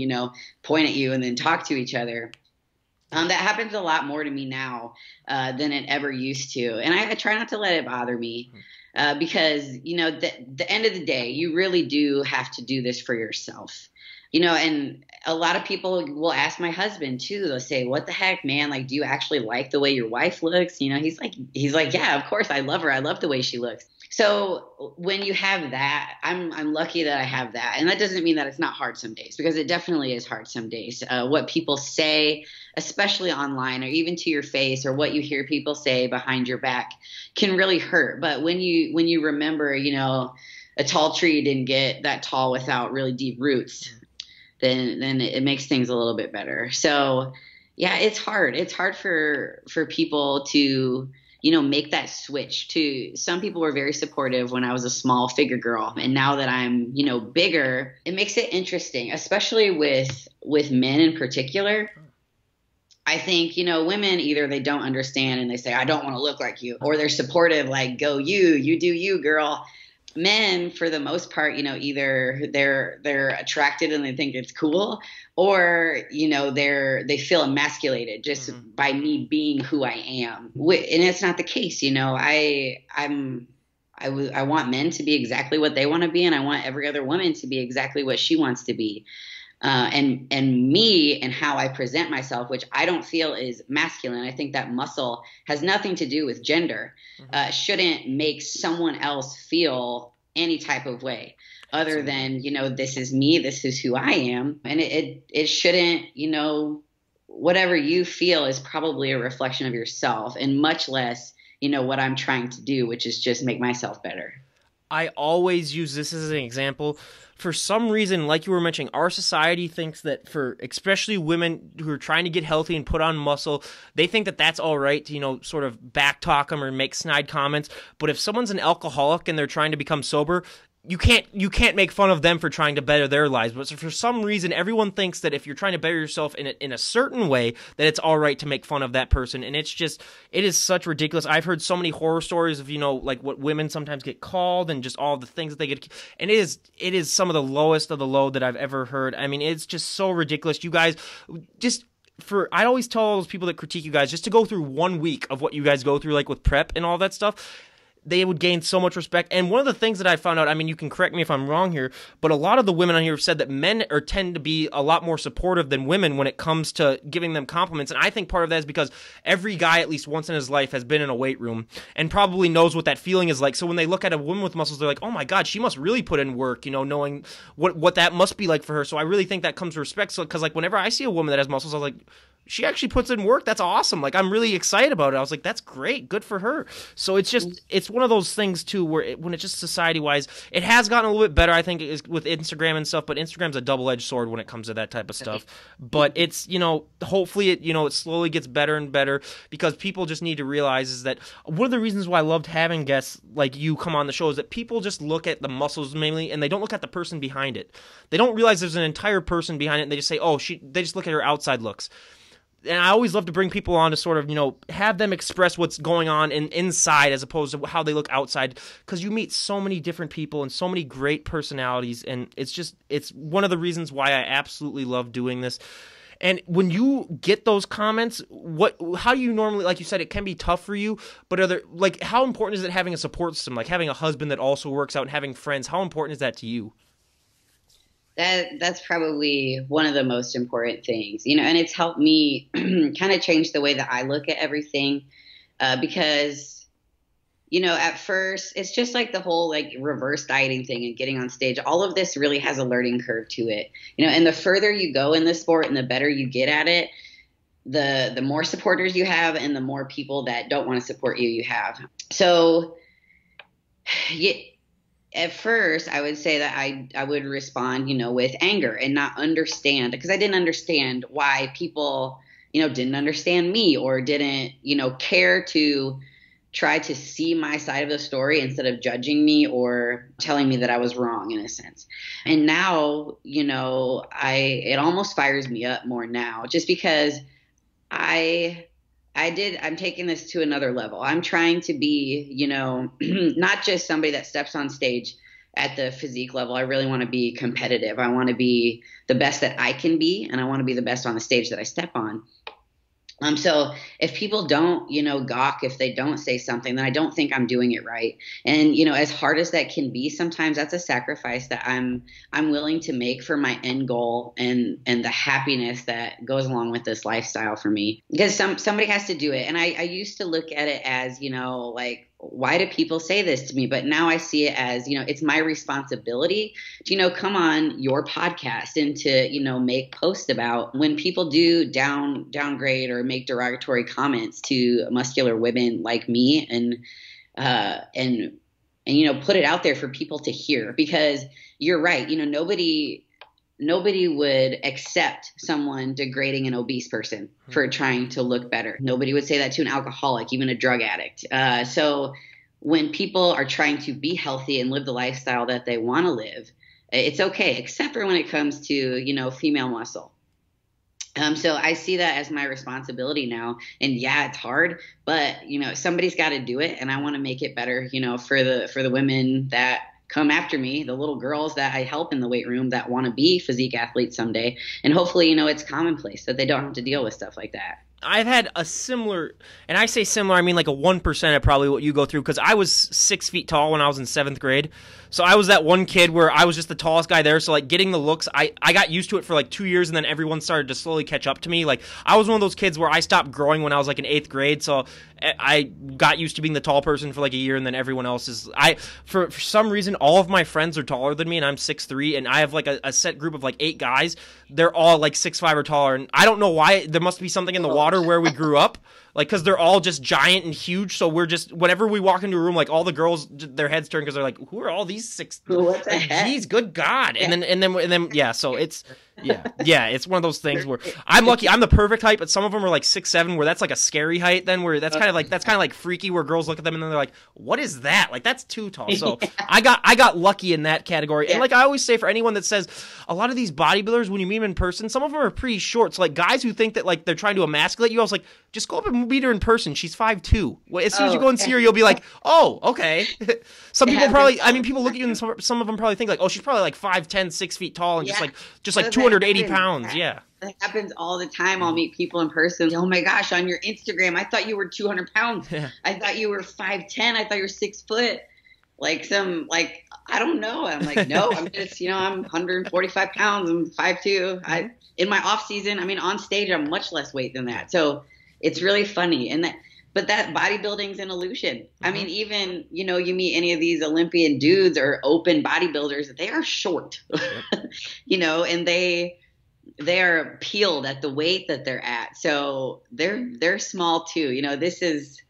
point at you and then talk to each other. That happens a lot more to me now than it ever used to. And I try not to let it bother me. Because, the end of the day, you really do have to do this for yourself. And a lot of people will ask my husband too. They'll say, what the heck, man? Like, do you actually like the way your wife looks? He's like, yeah, of course. I love her. I love the way she looks. So when you have that, I'm lucky that I have that. And that doesn't mean that it's not hard some days, because it definitely is hard some days. What people say, especially online or even to your face, or what you hear people say behind your back can really hurt. But when you remember, a tall tree didn't get that tall without really deep roots, then it makes things a little bit better. So yeah, it's hard. It's hard for people to, make that switch. To some people were very supportive when I was a small figure girl. And now that I'm, bigger, it makes it interesting, especially with men in particular. I think, women, either they don't understand and they say, I don't want to look like you, or they're supportive, like, go you do you, girl. Men, for the most part, either they're attracted and they think it's cool, or, they feel emasculated just by me being who I am. And it's not the case. I want men to be exactly what they want to be, and I want every other woman to be exactly what she wants to be. And me and how I present myself, which I don't feel is masculine. I think that muscle has nothing to do with gender, shouldn't make someone else feel any type of way other than, this is me, this is who I am. And it shouldn't, whatever you feel is probably a reflection of yourself, and much less, what I'm trying to do, which is just make myself better. I always use this as an example. For some reason, like you were mentioning, our society thinks that for especially women who are trying to get healthy and put on muscle, they think that that's all right to, sort of backtalk them or make snide comments. But if someone's an alcoholic and they're trying to become sober, you can't make fun of them for trying to better their lives. But for some reason, everyone thinks that if you're trying to better yourself in a certain way, that it's all right to make fun of that person. And it is such ridiculous. I've heard so many horror stories of, like what women sometimes get called and just all the things that they get. And it is some of the lowest of the low that I've ever heard. I mean, it's just so ridiculous. You guys I always tell all those people that critique you guys just to go through 1 week of what you guys go through, like with prep and all that stuff. They would gain so much respect. And one of the things that I found out, I mean, you can correct me if I'm wrong here, but a lot of the women on here have said that men tend to be a lot more supportive than women when it comes to giving them compliments. And I think part of that is because every guy, at least once in his life, has been in a weight room and probably knows what that feeling is like. So when they look at a woman with muscles, they're like, oh my God, she must really put in work, knowing what that must be like for her. So I really think that comes with respect. So, because like whenever I see a woman that has muscles, I was like, she actually puts in work. That's awesome. Like, I'm really excited about it. I was like, that's great. Good for her. So it's one of those things too, where when it's just society wise, it has gotten a little bit better, I think, is with Instagram and stuff, but Instagram's a double-edged sword when it comes to that type of stuff. But it's, hopefully it slowly gets better and better, because people just need to realize is that one of the reasons why I loved having guests like you come on the show is that people just look at the muscles mainly, and they don't look at the person behind it. They don't realize there's an entire person behind it, and they just say, they just look at her outside looks. And I always love to bring people on to sort of, have them express what's going on inside as opposed to how they look outside, because you meet so many different people and so many great personalities, and it's one of the reasons why I absolutely love doing this. And when you get those comments, how do you normally, like you said, it can be tough for you, but how important is it having a support system, like having a husband that also works out and having friends? How important is that to you? That's probably one of the most important things, and it's helped me kind of change the way that I look at everything, because, at first it's just like the whole like reverse dieting thing and getting on stage. All of this really has a learning curve to it, and the further you go in the sport and the better you get at it, the more supporters you have and the more people that don't want to support you have. So at first, I would say that I would respond, with anger and not understand, because I didn't understand why people, didn't understand me or didn't, care to try to see my side of the story instead of judging me or telling me that I was wrong in a sense. And now, it almost fires me up more now, just because I'm taking this to another level. I'm trying to be, not just somebody that steps on stage at the physique level. I really want to be competitive. I want to be the best that I can be, and I want to be the best on the stage that I step on. So if people don't, gawk, if they don't say something, then I don't think I'm doing it right. And, as hard as that can be, sometimes that's a sacrifice that I'm willing to make for my end goal and the happiness that goes along with this lifestyle for me, because somebody has to do it. And I used to look at it as, like, why do people say this to me? But now I see it as, it's my responsibility to, come on your podcast and to, make posts about when people do downgrade or make derogatory comments to muscular women like me, and put it out there for people to hear, because you're right. Nobody would accept someone degrading an obese person for trying to look better. Nobody would say that to an alcoholic, even a drug addict. So when people are trying to be healthy and live the lifestyle that they want to live, it's okay, except for when it comes to, female muscle. So I see that as my responsibility now. And yeah, it's hard, but somebody's got to do it. And I want to make it better, for the women that come after me, the little girls that I help in the weight room that want to be physique athletes someday. And hopefully, it's commonplace that they don't have to deal with stuff like that. I've had a similar, and I say similar, I mean like a 1% of probably what you go through, because I was 6 feet tall when I was in 7th grade. So I was that one kid where I was just the tallest guy there. So like getting the looks, I got used to it for like 2 years, and then everyone started to slowly catch up to me. Like I was one of those kids where I stopped growing when I was like in 8th grade. So I got used to being the tall person for like a year, and then everyone else is, for some reason, all of my friends are taller than me, and I'm 6'3", and I have like a set group of like 8 guys. They're all like 6'5" or taller, and I don't know why. There must be something in the water where we grew up, like, because they're all just giant and huge. So we're just, whenever we walk into a room, like all the girls, their heads turn because they're like, who are all these 6? What the heck? Geez, good God! And then yeah. So it's it's one of those things where I'm lucky. I'm the perfect height, but some of them are like 6'7", where that's like a scary height. Then where that's kind of like freaky, where girls look at them and then they're like, what is that? Like that's too tall. So I got lucky in that category. And like I always say, for anyone that says, a lot of these bodybuilders, when you meet them in person, some of them are pretty short. So like guys who think that like they're trying to emasculate you, I was like, just go up and meet her in person. She's 5'2". As soon as you go and see her, you'll be like, oh, okay. Some people probably, I mean, people look at you and some of them probably think like, oh, she's probably like 5'10", 6 feet tall, and just like 280 pounds. Yeah. That happens all the time. I'll meet people in person. Oh my gosh, on your Instagram, I thought you were 200 pounds. Yeah. I thought you were 5'10". I thought you were 6 foot. Like I don't know. I'm like, no, I'm just, I'm 145 pounds. I'm 5'2". In my off season, on stage, I'm much less weight than that. So it's really funny. But that bodybuilding's an illusion. Mm-hmm. Even, you meet any of these Olympian dudes or open bodybuilders, they are short, and they are peeled at the weight that they're at. So they're small too. This is,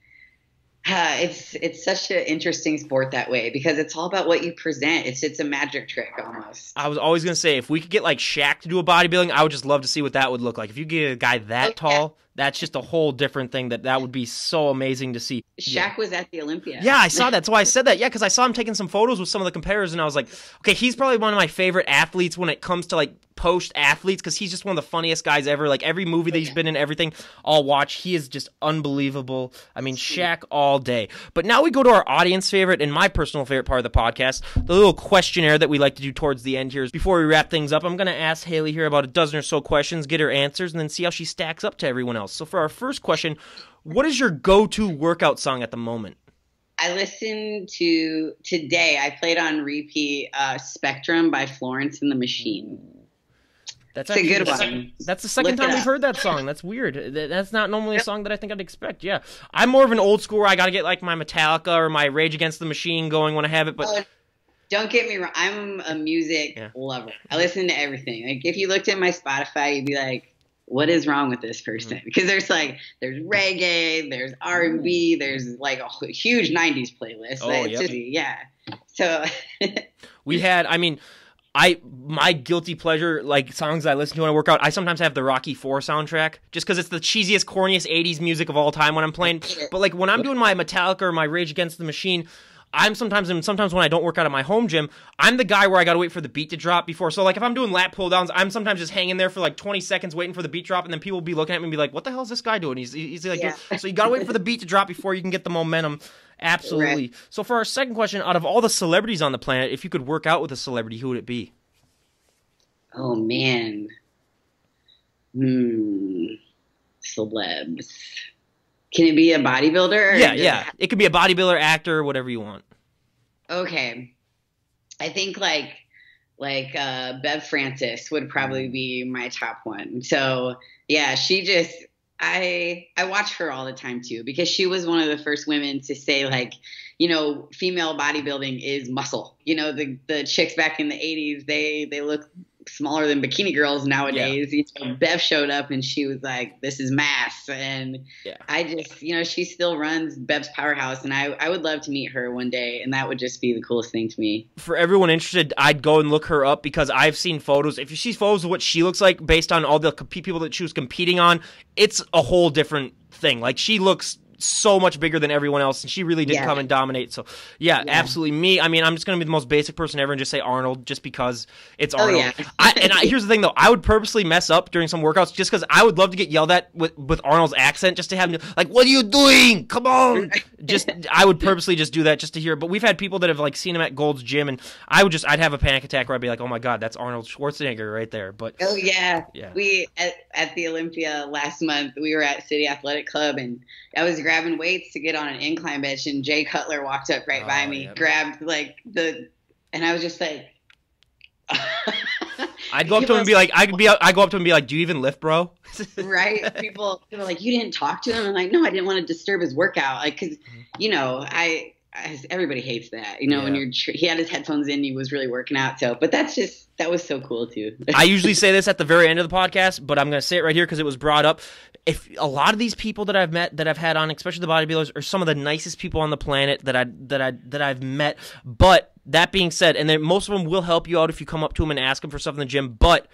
it's such an interesting sport that way, because it's all about what you present. It's a magic trick almost. I was always going to say, if we could get like Shaq to do a bodybuilding, I would just love to see what that would look like. If you get a guy that tall, that's just a whole different thing. That would be so amazing to see. Shaq was at the Olympia. Yeah, I saw that. That's why I said that. Yeah, because I saw him taking some photos with some of the competitors, and I was like, okay, he's probably one of my favorite athletes when it comes to like post athletes, because he's just one of the funniest guys ever. Like every movie that he's been in, everything I'll watch, he is just unbelievable. Shaq all day. But now we go to our audience favorite and my personal favorite part of the podcast, the little questionnaire that we like to do towards the end here. Before we wrap things up, I'm going to ask Hayley here about a dozen or so questions, get her answers, and then see how she stacks up to everyone else. So for our first question, what is your go-to workout song at the moment? I listened to, today, I played on repeat Spectrum by Florence and the Machine. That's a good one. That's the second time we've heard that song. That's weird. That's not normally a song that I think I'd expect. Yeah. I'm more of an old school where I got to get like my Metallica or my Rage Against the Machine going when I have it. But don't get me wrong. I'm a music lover. I listen to everything. Like if you looked at my Spotify, you'd be like, what is wrong with this person? Because there's reggae, there's R&B, there's like a huge 90s playlist. Oh, yeah. So we had, my guilty pleasure, like songs I listen to when I work out, I sometimes have the Rocky IV soundtrack, just because it's the cheesiest, corniest 80s music of all time when I'm playing. But like when I'm doing my Metallica or my Rage Against the Machine, sometimes when I don't work out at my home gym, I'm the guy where I gotta wait for the beat to drop before. So like if I'm doing lat pull downs, I'm sometimes just hanging there for like 20 seconds waiting for the beat drop, and then people will be looking at me and be like, what the hell is this guy doing? He's like, so you gotta wait for the beat to drop before you can get the momentum. Absolutely. Right. So for our second question, out of all the celebrities on the planet, if you could work out with a celebrity, who would it be? Oh man. celebs. Can it be a bodybuilder? Or Yeah. It could be a bodybuilder, actor, whatever you want. Okay. I think like Bev Francis would probably be my top one. So yeah, I watch her all the time too, because she was one of the first women to say, like, female bodybuilding is muscle. The chicks back in the 80s, they look smaller than bikini girls nowadays. Bev showed up and she was like, this is mass. And I just, she still runs Bev's Powerhouse, and I would love to meet her one day, and that would just be the coolest thing to me. For everyone interested, I'd go and look her up, because I've seen photos. If you see photos of what she looks like based on all the people that she was competing on, it's a whole different thing. Like, she looks so much bigger than everyone else, and she really did come and dominate. So absolutely. Me, I mean, I'm just gonna be the most basic person ever and just say Arnold, just because it's Arnold. Here's the thing though, I would purposely mess up during some workouts just because I would love to get yelled at with Arnold's accent, just to have him like, what are you doing, come on. I would purposely just do that just to hear it. But we've had people that have like seen him at Gold's Gym, and I'd have a panic attack where I'd be like, oh my god, that's Arnold Schwarzenegger right there. But we at the Olympia last month, we were at City Athletic Club, and I was grabbing weights to get on an incline bench, and Jay Cutler walked up right by me, grabbed and I was just like, I'd go up to him and be like, I go up to him and be like, do you even lift, bro? Right? People were like, you didn't talk to him? I'm like, no, I didn't want to disturb his workout, like, because everybody hates that, when he had his headphones in, he was really working out. So, but that was so cool too. I usually say this at the very end of the podcast, but I'm going to say it right here because it was brought up. If a lot of these people that I've met, that I've had on, especially the bodybuilders, are some of the nicest people on the planet that I've met. But that being said, and then most of them will help you out if you come up to them and ask them for stuff in the gym. But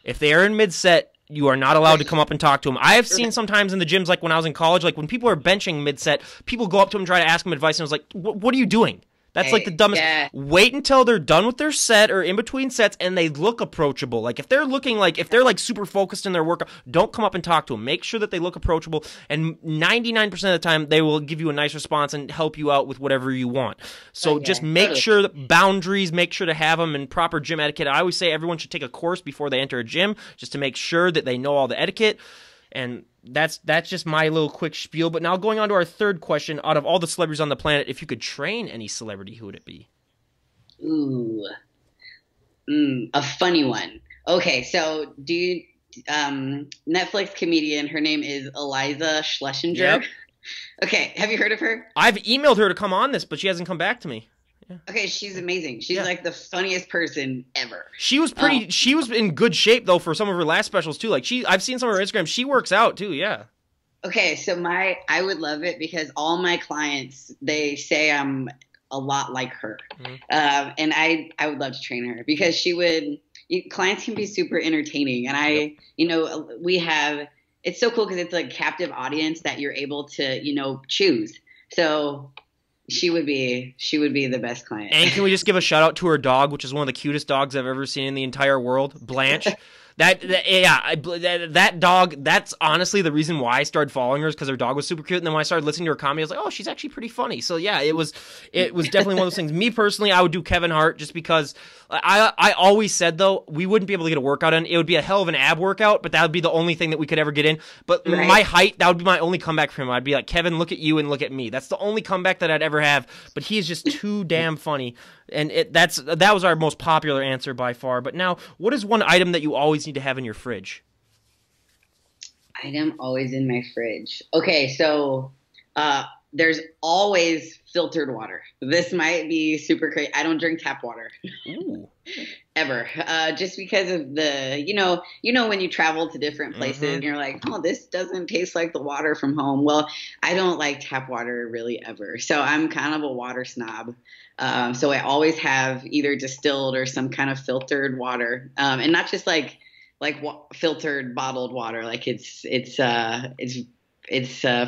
if they are in mid-set, you are not allowed to come up and talk to them. I have seen sometimes in the gyms, like when I was in college, like when people are benching mid-set, people go up to them and try to ask them advice, and I was like, what are you doing? That's like the dumbest. Yeah. Wait until they're done with their set or in between sets and they look approachable. Like if they're like super focused in their workout, don't come up and talk to them. Make sure that they look approachable, and 99% of the time they will give you a nice response and help you out with whatever you want. So just make sure that boundaries, make sure to have them, and proper gym etiquette. I always say everyone should take a course before they enter a gym, just to make sure that they know all the etiquette. And that's just my little quick spiel. But now going on to our third question, out of all the celebrities on the planet, if you could train any celebrity, who would it be? Ooh, a funny one. Okay, so Netflix comedian, her name is Eliza Schlesinger. Yep. Okay, have you heard of her? I've emailed her to come on this, but she hasn't come back to me. Yeah. Okay, she's amazing. She's like the funniest person ever. She was she was in good shape though for some of her last specials too. Like I've seen some of her Instagram. She works out too. Yeah. Okay, so I would love it because all my clients, they say I'm a lot like her, and I would love to train her because clients can be super entertaining, and we have, it's so cool because it's like a captive audience that you're able to choose. So. She would be the best client. And can we just give a shout out to her dog, which is one of the cutest dogs I've ever seen in the entire world, Blanche. That dog, that's honestly the reason why I started following her, is because her dog was super cute. And then when I started listening to her comedy, I was like, oh, she's actually pretty funny. So yeah, it was definitely one of those things. Me personally, I would do Kevin Hart just because I always said though, we wouldn't be able to get a workout in. It would be a hell of an ab workout, but that would be the only thing that we could ever get in. But my height, that would be my only comeback for him. I'd be like, Kevin, look at you and look at me. That's the only comeback that I'd ever have. But he is just too damn funny. And that was our most popular answer by far. But now, what is one item that you always need to have in your fridge? Item always in my fridge. Okay, so there's always filtered water. This might be super crazy. I don't drink tap water. Ooh. Ever. Just because of the, when you travel to different places and you're like, oh, this doesn't taste like the water from home. Well, I don't like tap water really ever. So I'm kind of a water snob. So I always have either distilled or some kind of filtered water. And not just like filtered bottled water. Like it's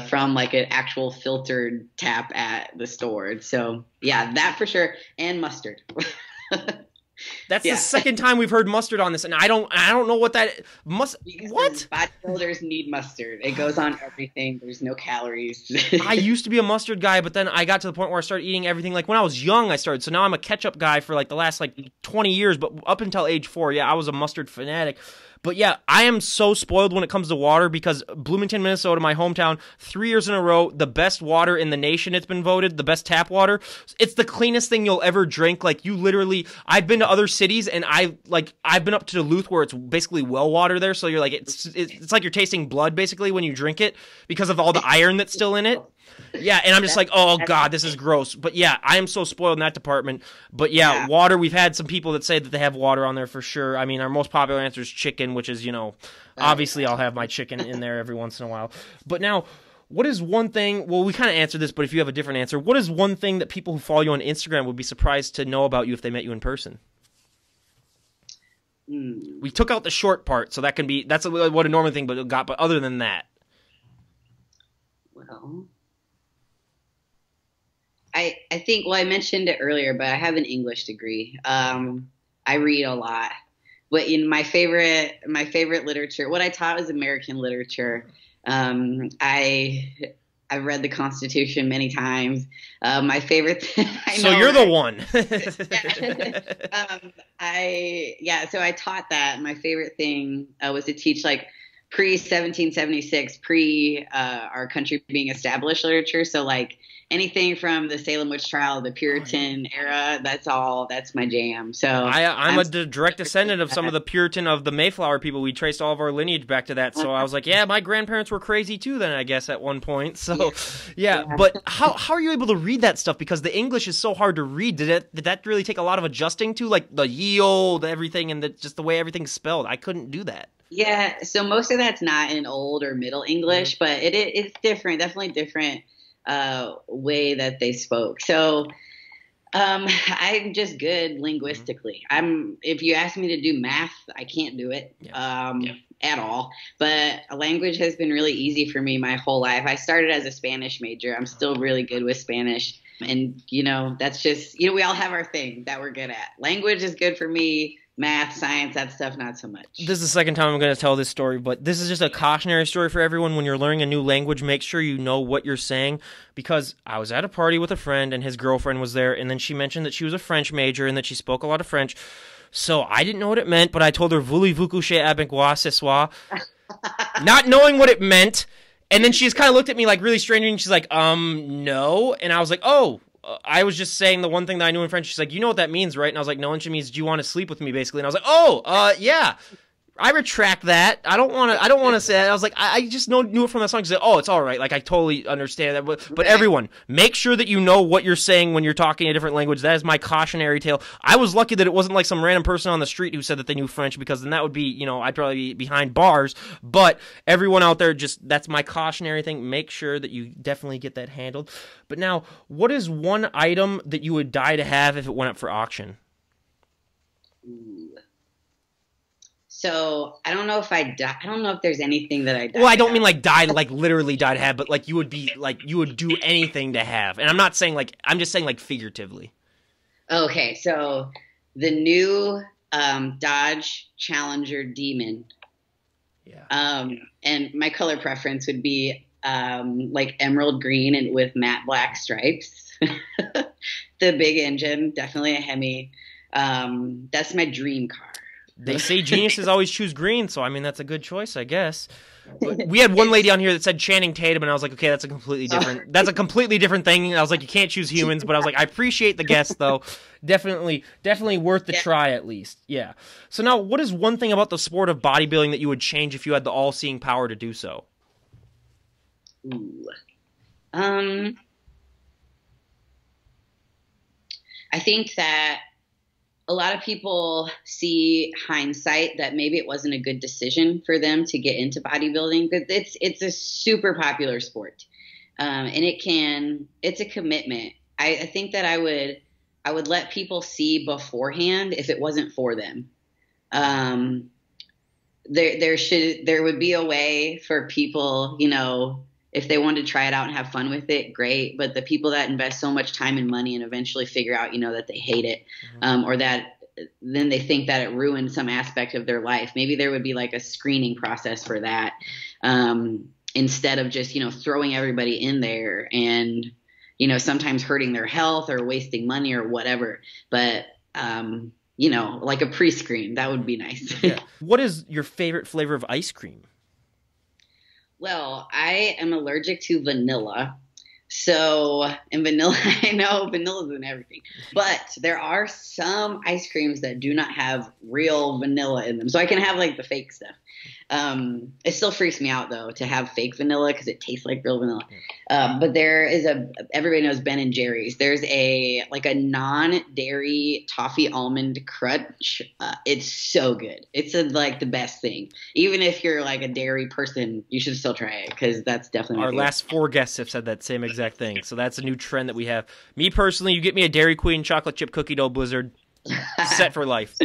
from like an actual filtered tap at the store. So yeah, that for sure. And mustard. That's the second time we've heard mustard on this, and I don't know what that what? Bodybuilders need mustard. It goes on everything. There's no calories. I used to be a mustard guy, but then I got to the point where I started eating everything. Like when I was young, I started. So now I'm a ketchup guy for like the last 20 years. But up until age 4, yeah, I was a mustard fanatic. But yeah, I am so spoiled when it comes to water because Bloomington, Minnesota, my hometown, 3 years in a row, the best water in the nation. It's been voted the best tap water. It's the cleanest thing you'll ever drink. Like, you literally, I've been to other cities and I've been up to Duluth where it's basically well water there. So you're like, it's like you're tasting blood basically when you drink it because of all the iron that's still in it. Yeah, and I'm just like, oh God, this is gross. But yeah, I am so spoiled in that department. But yeah, water, we've had some people that say that they have water on there for sure. I mean, our most popular answer is chicken, which is, obviously I'll have my chicken in there every once in a while. But now, what is one thing, well, we kind of answered this, but if you have a different answer, what is one thing that people who follow you on Instagram would be surprised to know about you if they met you in person? We took out the short part, so that's what a normal thing but other than that. Well, I think, I mentioned it earlier, but I have an English degree. I read a lot. But in my favorite literature, what I taught was American literature. I've read the Constitution many times. My favorite thing, so you're the one. So I taught that. My favorite thing was to teach like pre-1776, our country being established literature. So like anything from the Salem witch trial, the Puritan era, that's my jam. So I'm a direct descendant of some of the Puritan of the Mayflower people. We traced all of our lineage back to that. So I was like, yeah, my grandparents were crazy too then, I guess, at one point. So yeah. But how are you able to read that stuff? Because the English is so hard to read. Did that really take a lot of adjusting to, like the ye olde everything and just the way everything's spelled? I couldn't do that. Yeah, so most of that's not in Old or Middle English, but it's different, definitely different way that they spoke. So I'm just good linguistically. If you ask me to do math, I can't do it at all. But a language has been really easy for me my whole life. I started as a Spanish major. I'm still really good with Spanish. And, that's just, we all have our thing that we're good at. Language is good for me. Math, science, that stuff, not so much. This is the second time I'm going to tell this story, but this is just a cautionary story for everyone. When you're learning a new language, make sure you know what you're saying, because I was at a party with a friend and his girlfriend was there, and then she mentioned that she was a French major and that she spoke a lot of French. So I didn't know what it meant, but I told her, voulez-vous coucher avec moi ce soir? Not knowing what it meant. And then she just kind of looked at me like really strange, and she's like, no. And I was like, oh. I was just saying the one thing that I knew in French. She's like, you know what that means, right? And I was like, no. And she means, do you want to sleep with me, basically? And I was like, oh, yeah. I retract that. I don't want to say that. I was like, I just knew it from that song. She said, oh, it's all right. Like, I totally understand that. But everyone, make sure that you know what you're saying when you're talking a different language. That is my cautionary tale. I was lucky that it wasn't like some random person on the street who said that they knew French, because then that would be, I'd probably be behind bars. But everyone out there, that's my cautionary thing. Make sure that you definitely get that handled. But now, what is one item that you would die to have if it went up for auction? So I don't know if I don't know if there's anything that I die. Well, I don't mean like die, like literally die to have, but like you would do anything to have. And I'm not saying I'm just saying like figuratively. Okay, so the new Dodge Challenger Demon. Yeah. And my color preference would be like emerald green and with matte black stripes. The big engine, definitely a Hemi. That's my dream car. They say geniuses always choose green, so I mean that's a good choice, I guess. But we had one lady on here that said Channing Tatum, and I was like, okay, that's a completely different thing. And I was like, you can't choose humans, but I was like, I appreciate the guess though. Definitely worth the try at least. Yeah. So now, what is one thing about the sport of bodybuilding that you would change if you had the all-seeing power to do so? Ooh. I think that a lot of people see hindsight that maybe it wasn't a good decision for them to get into bodybuilding, but it's a super popular sport. And it's a commitment. I think that I would let people see beforehand if it wasn't for them. There would be a way for people, if they wanted to try it out and have fun with it, great. But the people that invest so much time and money and eventually figure out, that they hate it, or that then they think that it ruined some aspect of their life. Maybe there would be like a screening process for that, instead of just, throwing everybody in there and, sometimes hurting their health or wasting money or whatever. But like a pre-screen. That would be nice. Yeah. What is your favorite flavor of ice cream? Well, I am allergic to vanilla. So, and vanilla, I know vanilla's in everything, but there are some ice creams that do not have real vanilla in them. So I can have like the fake stuff. It still freaks me out though to have fake vanilla because it tastes like real vanilla. But there is everybody knows Ben and Jerry's. There's a non-dairy toffee almond crunch. It's so good. It's like the best thing. Even if you're like a dairy person, you should still try it because that's definitely our last 4 guests have said that same exact thing. So that's a new trend that we have. Me personally, you get me a Dairy Queen chocolate chip cookie dough blizzard, set for life.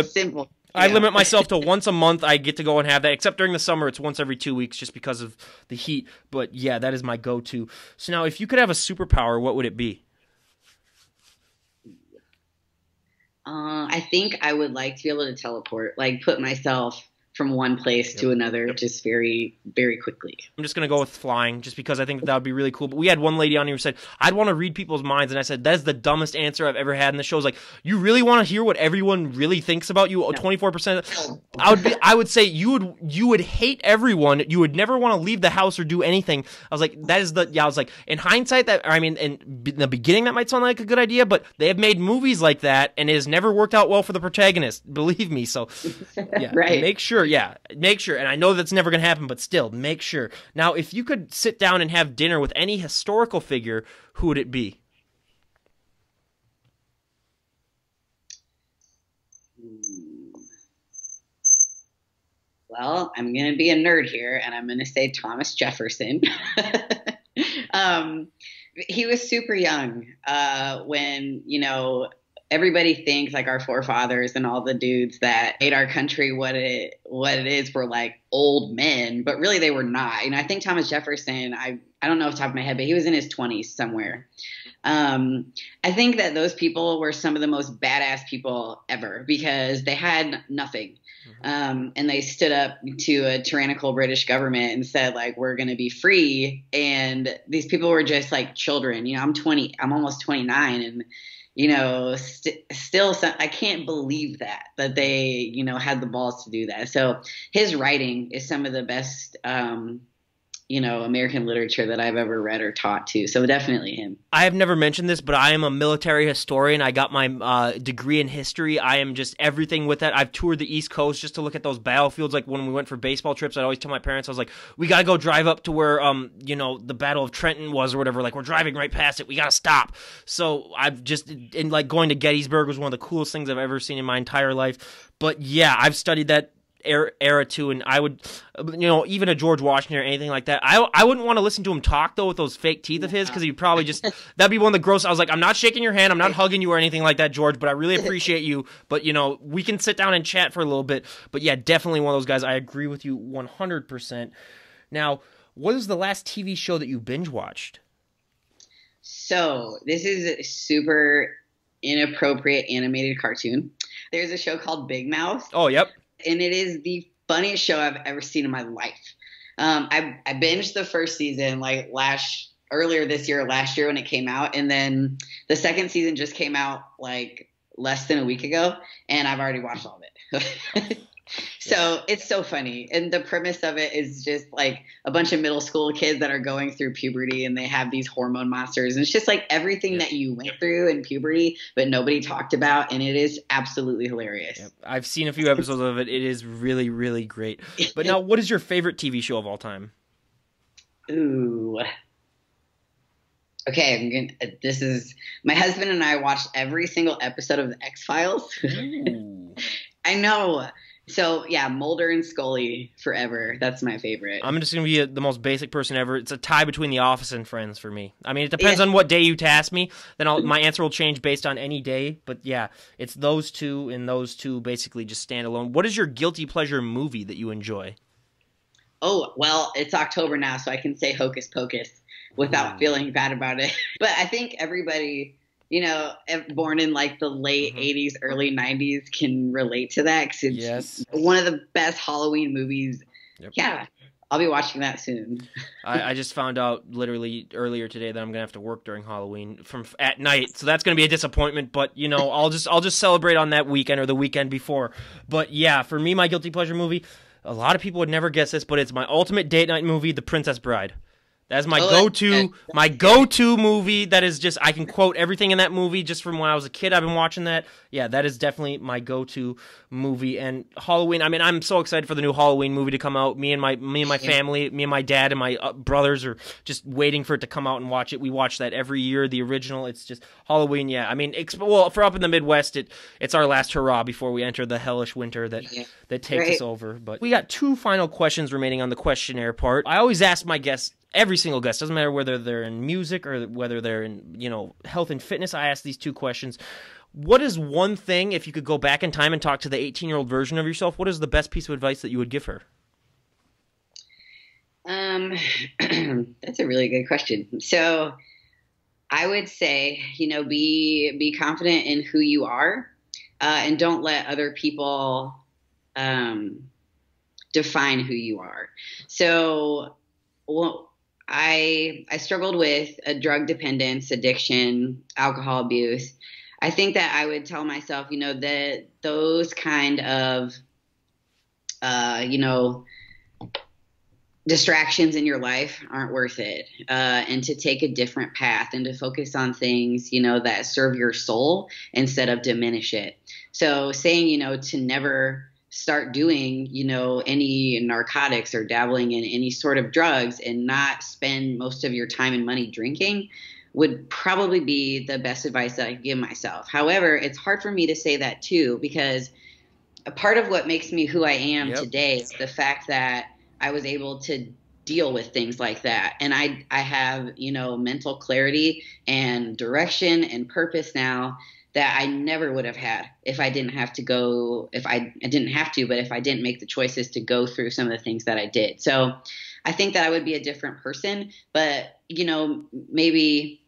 Simple. I limit myself to once a month. I get to go and have that, except during the summer. It's once every 2 weeks just because of the heat. But yeah, that is my go-to. So now, if you could have a superpower, what would it be? I think I would like to be able to teleport, like put myself from one place to another just very, very quickly. I'm just going to go with flying just because I think that would be really cool. But we had one lady on here who said, I'd want to read people's minds. And I said, that's the dumbest answer I've ever had in the show. It's like, you really want to hear what everyone really thinks about you? 24%. I would say you would hate everyone. You would never want to leave the house or do anything. I was like, I was like, in hindsight, in the beginning, that might sound like a good idea, but they have made movies like that and it has never worked out well for the protagonist. Believe me. So yeah, right. Make sure. And I know that's never going to happen, but still, make sure. Now, if you could sit down and have dinner with any historical figure, who would it be? Well, I'm going to be a nerd here, and I'm going to say Thomas Jefferson. He was super young when, everybody thinks like our forefathers and all the dudes that made our country what it is were like old men, but really they were not. I think Thomas Jefferson, I don't know off the top of my head, but he was in his 20s somewhere. I think that those people were some of the most badass people ever because they had nothing. And they stood up to a tyrannical British government and said, like, we're going to be free. And these people were just like children. I'm almost 29 and still, I can't believe that they, had the balls to do that. So his writing is some of the best, American literature that I've ever read or taught to. So definitely him. I have never mentioned this, but I am a military historian. I got my degree in history. I am just everything with that. I've toured the East Coast just to look at those battlefields. Like when we went for baseball trips, I'd always tell my parents, I was like, we got to go drive up to where, the Battle of Trenton was or whatever. Like we're driving right past it. We got to stop. So I've just, and like going to Gettysburg was one of the coolest things I've ever seen in my entire life. But yeah, I've studied that era too, and I would, even a George Washington or anything like that. I wouldn't want to listen to him talk though with those fake teeth of his because he'd probably just that'd be one of the gross. I was like, I'm not shaking your hand, I'm not hugging you or anything like that, George, but I really appreciate you. But we can sit down and chat for a little bit. But yeah, definitely one of those guys. I agree with you 100%. Now, what is the last TV show that you binge watched? So this is a super inappropriate animated cartoon. There's a show called Big Mouth. Oh, yep. And it is the funniest show I've ever seen in my life. I binged the first season like earlier this year, last year when it came out. And then the second season just came out like less than a week ago. And I've already watched all of it. So it's so funny. And the premise of it is just like a bunch of middle school kids that are going through puberty and they have these hormone monsters. And it's just like everything that you went through in puberty, but nobody talked about. And it is absolutely hilarious. Yep. I've seen a few episodes of it. It is really, really great. But now, what is your favorite TV show of all time? Ooh. Okay, this is my husband and I watched every single episode of the X-Files. I know. So, yeah, Mulder and Scully forever. That's my favorite. I'm just going to be the most basic person ever. It's a tie between The Office and Friends for me. I mean, it depends on what day you task me. Then my answer will change based on any day. But, yeah, it's those two, and those two basically just stand alone. What is your guilty pleasure movie that you enjoy? Oh, well, it's October now, so I can say Hocus Pocus without feeling bad about it. But I think everybody... born in like the late 80s, early 90s can relate to that because it's one of the best Halloween movies. Yep. Yeah. I'll be watching that soon. I just found out literally earlier today that I'm gonna have to work during Halloween at night, so that's gonna be a disappointment. But you know, I'll just celebrate on that weekend or the weekend before. But yeah, for me, my guilty pleasure movie. A lot of people would never guess this, but it's my ultimate date night movie, The Princess Bride. That's my go-to movie. That is just, I can quote everything in that movie just from when I was a kid. I've been watching that. Yeah, that is definitely my go-to movie. And Halloween, I mean, I'm so excited for the new Halloween movie to come out. Me and my family, me and my dad and my brothers are just waiting for it to come out and watch it. We watch that every year, the original. It's just Halloween, yeah. I mean, well, for up in the Midwest, it's our last hurrah before we enter the hellish winter that takes us over. But we got 2 final questions remaining on the questionnaire part. I always ask my guests, every single guest, doesn't matter whether they're in music or whether they're in, you know, health and fitness, I ask these 2 questions. What is one thing, if you could go back in time and talk to the 18-year-old version of yourself, what is the best piece of advice that you would give her? That's a really good question. So I would say, you know, be confident in who you are, and don't let other people define who you are. So, well, I struggled with a drug dependence, addiction, alcohol abuse. I think that I would tell myself, you know, that those kind of, you know, distractions in your life aren't worth it, and to take a different path and to focus on things, you know, that serve your soul instead of diminish it. So saying, you know, to never start doing, you know, any narcotics or dabbling in any sort of drugs and not spend most of your time and money drinking would probably be the best advice that I give myself. However, it's hard for me to say that too, because a part of what makes me who I am today is the fact that I was able to deal with things like that. And I have, you know, mental clarity and direction and purpose now that I never would have had if I didn't have to go, if I didn't have to, but if I didn't make the choices to go through some of the things that I did. So I think that I would be a different person, but, you know, maybe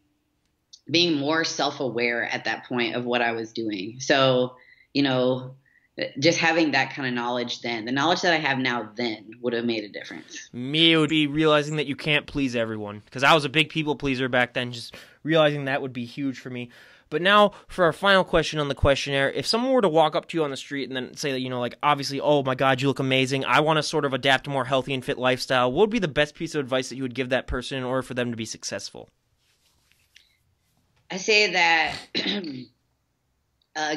being more self-aware at that point of what I was doing. So, you know, just having that kind of knowledge then, the knowledge that I have now then would have made a difference. Me, it would be realizing that you can't please everyone, because I was a big people pleaser back then. Just realizing that would be huge for me. But now, for our final question on the questionnaire, if someone were to walk up to you on the street and then say that, you know, like, obviously, oh my God, you look amazing, I want to sort of adapt a more healthy and fit lifestyle, what would be the best piece of advice that you would give that person in order for them to be successful? I say that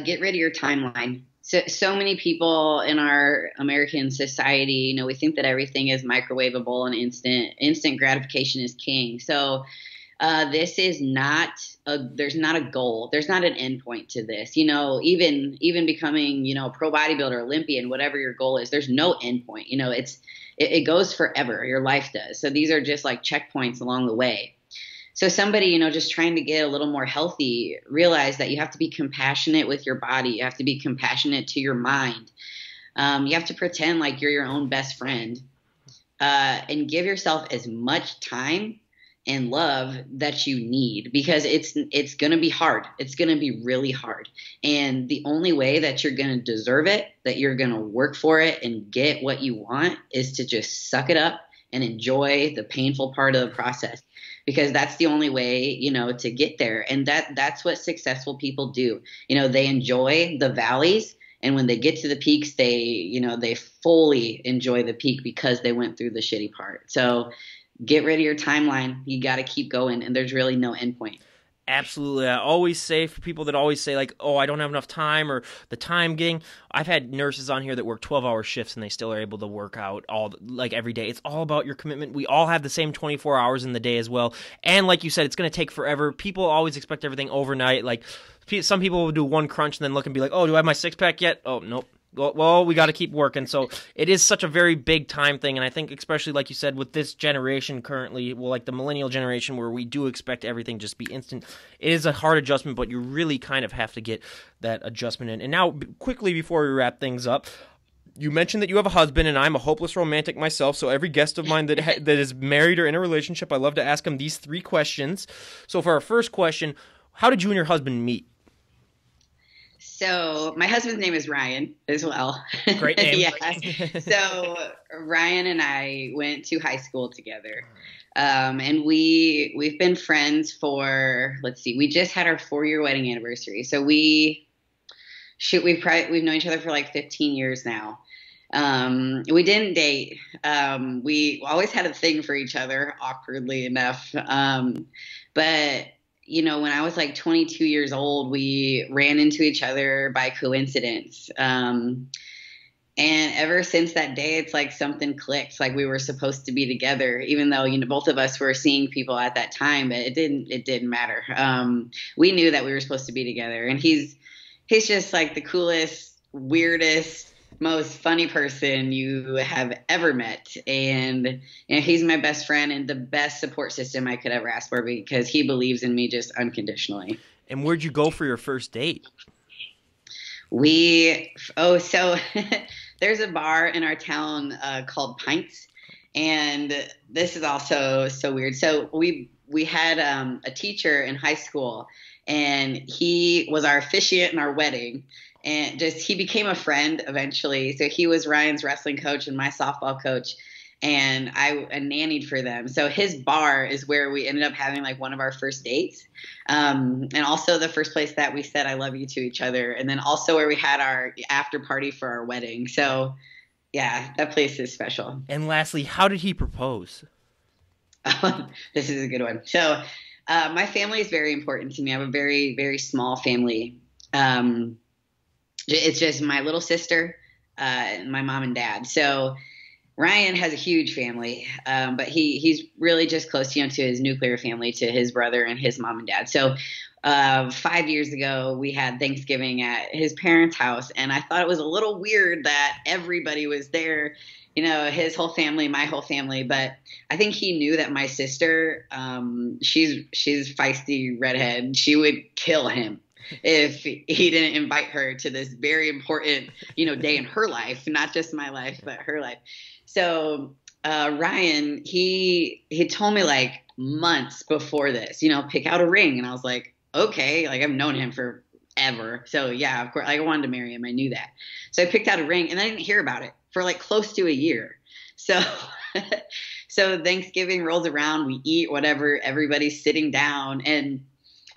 get rid of your timeline. So many people in our American society, you know, we think that everything is microwavable and instant gratification is king. So this is not there's not a goal. There's not an end point to this. You know, even becoming, you know, a pro bodybuilder, Olympian, whatever your goal is, there's no end point. You know, it goes forever. Your life does. So these are just like checkpoints along the way. So somebody, you know, just trying to get a little more healthy, realize that you have to be compassionate with your body. You have to be compassionate to your mind. You have to pretend like you're your own best friend, and give yourself as much time and love that you need, because it's going to be hard. It's going to be really hard. And the only way that you're going to deserve it, that you're going to work for it and get what you want, is to just suck it up and enjoy the painful part of the process, because that's the only way, you know, to get there. And that's what successful people do. You know, they enjoy the valleys, and when they get to the peaks, they fully enjoy the peak because they went through the shitty part. So get rid of your timeline. You got to keep going, and there's really no end point. Absolutely. I always say, for people that always say, like, oh, I don't have enough time, or the time getting, I've had nurses on here that work 12-hour shifts and they still are able to work out every day. It's all about your commitment. We all have the same 24 hours in the day as well. And like you said, it's going to take forever. People always expect everything overnight. Like, some people will do one crunch and then look and be like, oh, do I have my six-pack yet? Oh, nope. Well, we got to keep working. So it is such a very big time thing. And I think especially, like you said, with this generation currently, well, like the millennial generation, where we do expect everything just be instant, it is a hard adjustment, but you really kind of have to get that adjustment in. And now, quickly before we wrap things up, you mentioned that you have a husband, and I'm a hopeless romantic myself. So every guest of mine that is married or in a relationship, I love to ask them these 3 questions. So for our first question, how did you and your husband meet? So my husband's name is Ryan as well. Great name. Yeah. So Ryan and I went to high school together. And we've been friends for, let's see, we just had our 4-year wedding anniversary. So we've known each other for like 15 years now. We didn't date. We always had a thing for each other, awkwardly enough. But when I was like 22 years old, we ran into each other by coincidence. And ever since that day, it's like something clicked, like we were supposed to be together, even though, both of us were seeing people at that time, but it didn't matter. We knew that we were supposed to be together, and he's just like the coolest, weirdest, most funny person you have ever met. And he's my best friend and the best support system I could ever ask for, because he believes in me just unconditionally. And where'd you go for your first date? So there's a bar in our town called Pints, and this is also so weird. So we had a teacher in high school, and he was our officiant in our wedding, and he became a friend eventually. So he was Ryan's wrestling coach and my softball coach, and I nannied for them. So his bar is where we ended up having like one of our first dates. And also the first place that we said I love you to each other. And then also where we had our after party for our wedding. So yeah, that place is special. And lastly, how did he propose? This is a good one. So my family is very important to me. I have a very, very small family. It's just my little sister, and my mom and dad. So Ryan has a huge family, but he's really just close, to his nuclear family, to his brother and his mom and dad. So 5 years ago, we had Thanksgiving at his parents' house, and I thought it was a little weird that everybody was there, his whole family, my whole family. But I think he knew that my sister, she's feisty redhead. She would kill him if he didn't invite her to this very important, day in her life, not just my life, but her life. So Ryan, he told me like months before this, pick out a ring. And I was like, okay, like I've known him forever. So yeah, of course, I wanted to marry him. I knew that. So I picked out a ring, and I didn't hear about it for like close to a year. So so Thanksgiving rolls around, we eat whatever, everybody's sitting down, and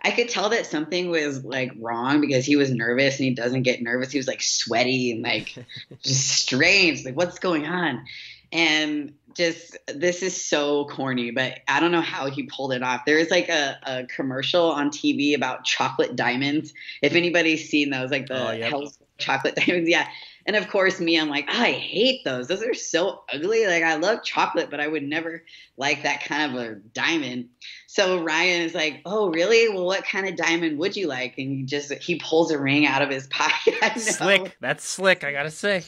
I could tell that something was like wrong, because he was nervous, and he doesn't get nervous. He was like sweaty and like just strange, like what's going on? And just, this is so corny, but I don't know how he pulled it off. There is like a commercial on TV about chocolate diamonds. If anybody's seen those, like the Hell's chocolate diamonds. Yeah. And of course me, I'm like, I hate those. Those are so ugly. Like I love chocolate, but I would never like that kind of a diamond. So Ryan is like, oh, really? Well, what kind of diamond would you like? And he pulls a ring out of his pocket. I know. Slick. That's slick, I gotta say.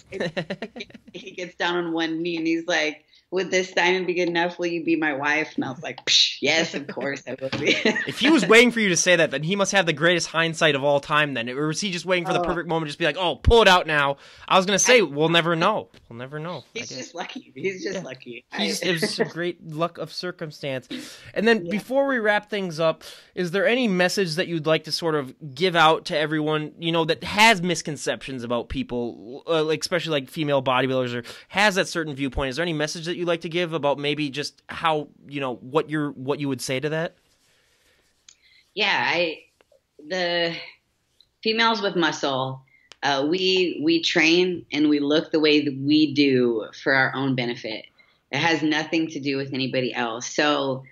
He gets down on one knee and he's like, would this diamond be good enough? Will you be my wife? And I was like, yes, of course I will be. If he was waiting for you to say that, then he must have the greatest hindsight of all time then. Or was he just waiting for the perfect moment, just be like, oh, pull it out now? I was going to say, we'll never know. We'll never know. He's just lucky. He's just lucky. It was just a great luck of circumstance. And then before we wrap things up, is there any message that you'd like to sort of give out to everyone, that has misconceptions about people, like especially like female bodybuilders, or has that certain viewpoint? Is there any message that you'd like to give about maybe just how, what you would say to that? Yeah, the females with muscle, we train and we look the way that we do for our own benefit. It has nothing to do with anybody else. So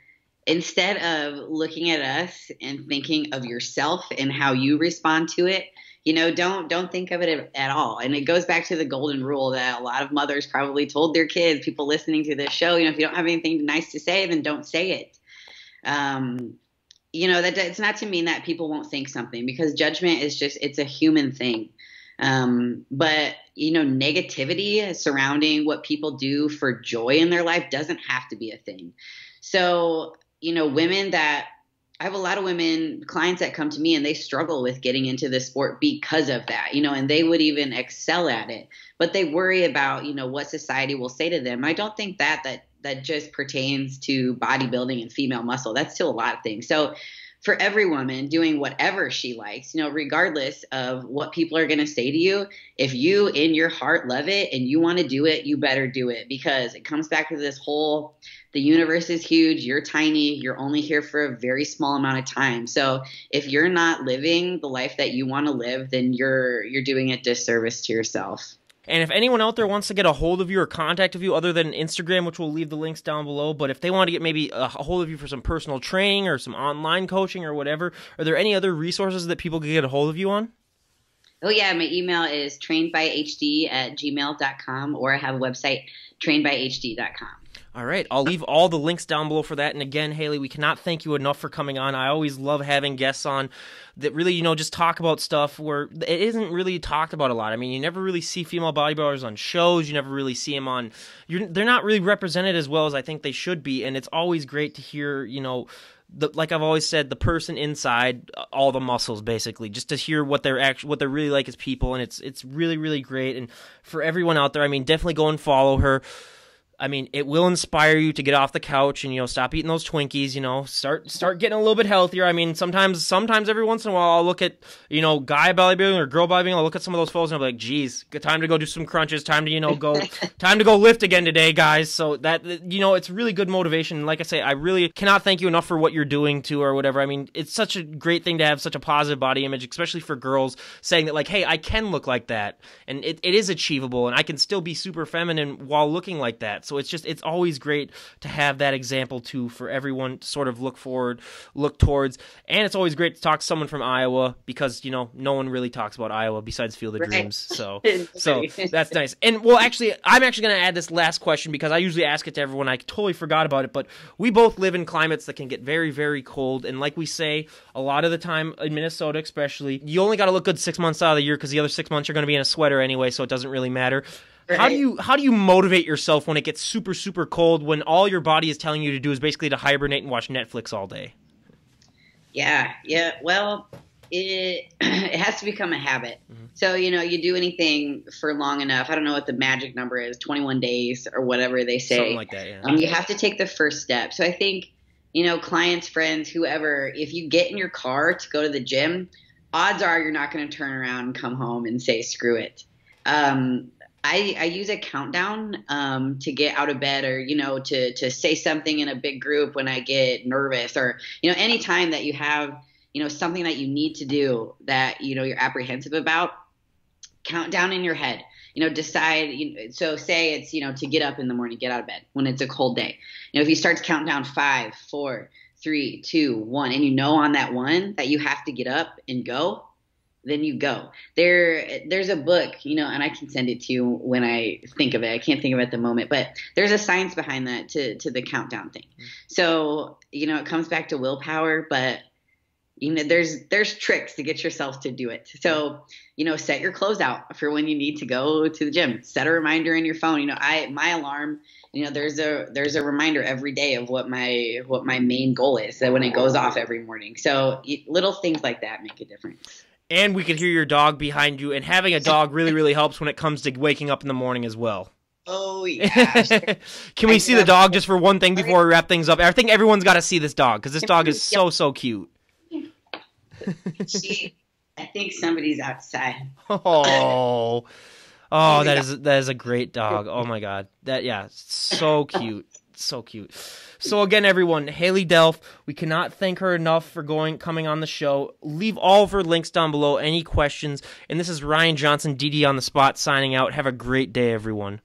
instead of looking at us and thinking of yourself and how you respond to it, don't think of it at all. And it goes back to the golden rule that a lot of mothers probably told their kids, people listening to this show, if you don't have anything nice to say, then don't say it. That it's not to mean that people won't think something, because judgment is it's a human thing. But negativity surrounding what people do for joy in their life doesn't have to be a thing. So, I have a lot of women clients that come to me and they struggle with getting into the sport because of that, and they would even excel at it, but they worry about, what society will say to them. I don't think that just pertains to bodybuilding and female muscle. That's still a lot of things. So for every woman doing whatever she likes, regardless of what people are going to say to you. If you in your heart love it and you want to do it, you better do it, because it comes back to this whole, the universe is huge. You're tiny. You're only here for a very small amount of time. So if you're not living the life that you want to live, then you're doing a disservice to yourself. And if anyone out there wants to get a hold of you or contact of you other than Instagram, which we'll leave the links down below, but if they want to get maybe a hold of you for some personal training or some online coaching or whatever, are there any other resources that people can get a hold of you on? Oh, yeah. My email is trainedbyhd@gmail.com, or I have a website, trainedbyhd.com. All right. I'll leave all the links down below for that. And again, Hayley, we cannot thank you enough for coming on. I always love having guests on that really, just talk about stuff where it isn't really talked about a lot. I mean, you never really see female bodybuilders on shows. You never really see them on, they're not really represented as well as I think they should be. And it's always great to hear, like I've always said, the person inside all the muscles, basically, just to hear what they're really like as people. And it's really, really great. And for everyone out there, I mean, definitely go and follow her. I mean, it will inspire you to get off the couch and, stop eating those Twinkies, start getting a little bit healthier. I mean, sometimes every once in a while I'll look at, guy bodybuilding or girl bodybuilding, I'll look at some of those photos and I'll be like, geez, good time to go do some crunches, time to, time to go lift again today, guys. So that, it's really good motivation. And like I say, I really cannot thank you enough for what you're doing too or whatever. I mean, it's such a great thing to have such a positive body image, especially for girls, saying that like, hey, I can look like that. And it is achievable and I can still be super feminine while looking like that. So it's always great to have that example too for everyone to sort of look towards. And it's always great to talk to someone from Iowa because, no one really talks about Iowa besides Field of Dreams. So that's nice. And well, actually, I'm actually going to add this last question because I usually ask it to everyone. I totally forgot about it, but we both live in climates that can get very, very cold. And like we say, a lot of the time in Minnesota, especially, you only got to look good 6 months out of the year because the other 6 months you're going to be in a sweater anyway. So it doesn't really matter. Right. How do you motivate yourself when it gets super, super cold, when all your body is telling you to do is basically to hibernate and watch Netflix all day? Yeah. Well, it has to become a habit. Mm-hmm. So, you do anything for long enough. I don't know what the magic number is, 21 days or whatever they say. Something like that, yeah. You have to take the first step. So I think, clients, friends, whoever, if you get in your car to go to the gym, odds are you're not going to turn around and come home and say, screw it. I use a countdown to get out of bed or, to say something in a big group when I get nervous or, any time that you have, something that you need to do that, you're apprehensive about, count down in your head, decide, so say it's, to get up in the morning, get out of bed when it's a cold day. If you start to count down 5, 4, 3, 2, 1, and on that one that you have to get up and go, then you go. There's a book, and I can send it to you when I think of it. I can't think of it at the moment, but there's a science behind that to the countdown thing. So, it comes back to willpower, but there's tricks to get yourself to do it. So, set your clothes out for when you need to go to the gym. Set a reminder in your phone. My alarm, there's a reminder every day of what my main goal is, that when it goes off every morning. So little things like that make a difference. And we could hear your dog behind you, and having a dog really, really helps when it comes to waking up in the morning as well. Oh, yeah. Sure. Can we see the dog just for one thing before we wrap things up? I think everyone's got to see this dog because this dog is so cute. I think somebody's outside. Oh, that is a great dog. Oh, my God. So cute. So cute. So again, everyone, Hailey Delf, we cannot thank her enough for coming on the show. Leave all of her links down below, any questions. And this is Ryan Johnson, DD on the Spot, signing out. Have a great day, everyone.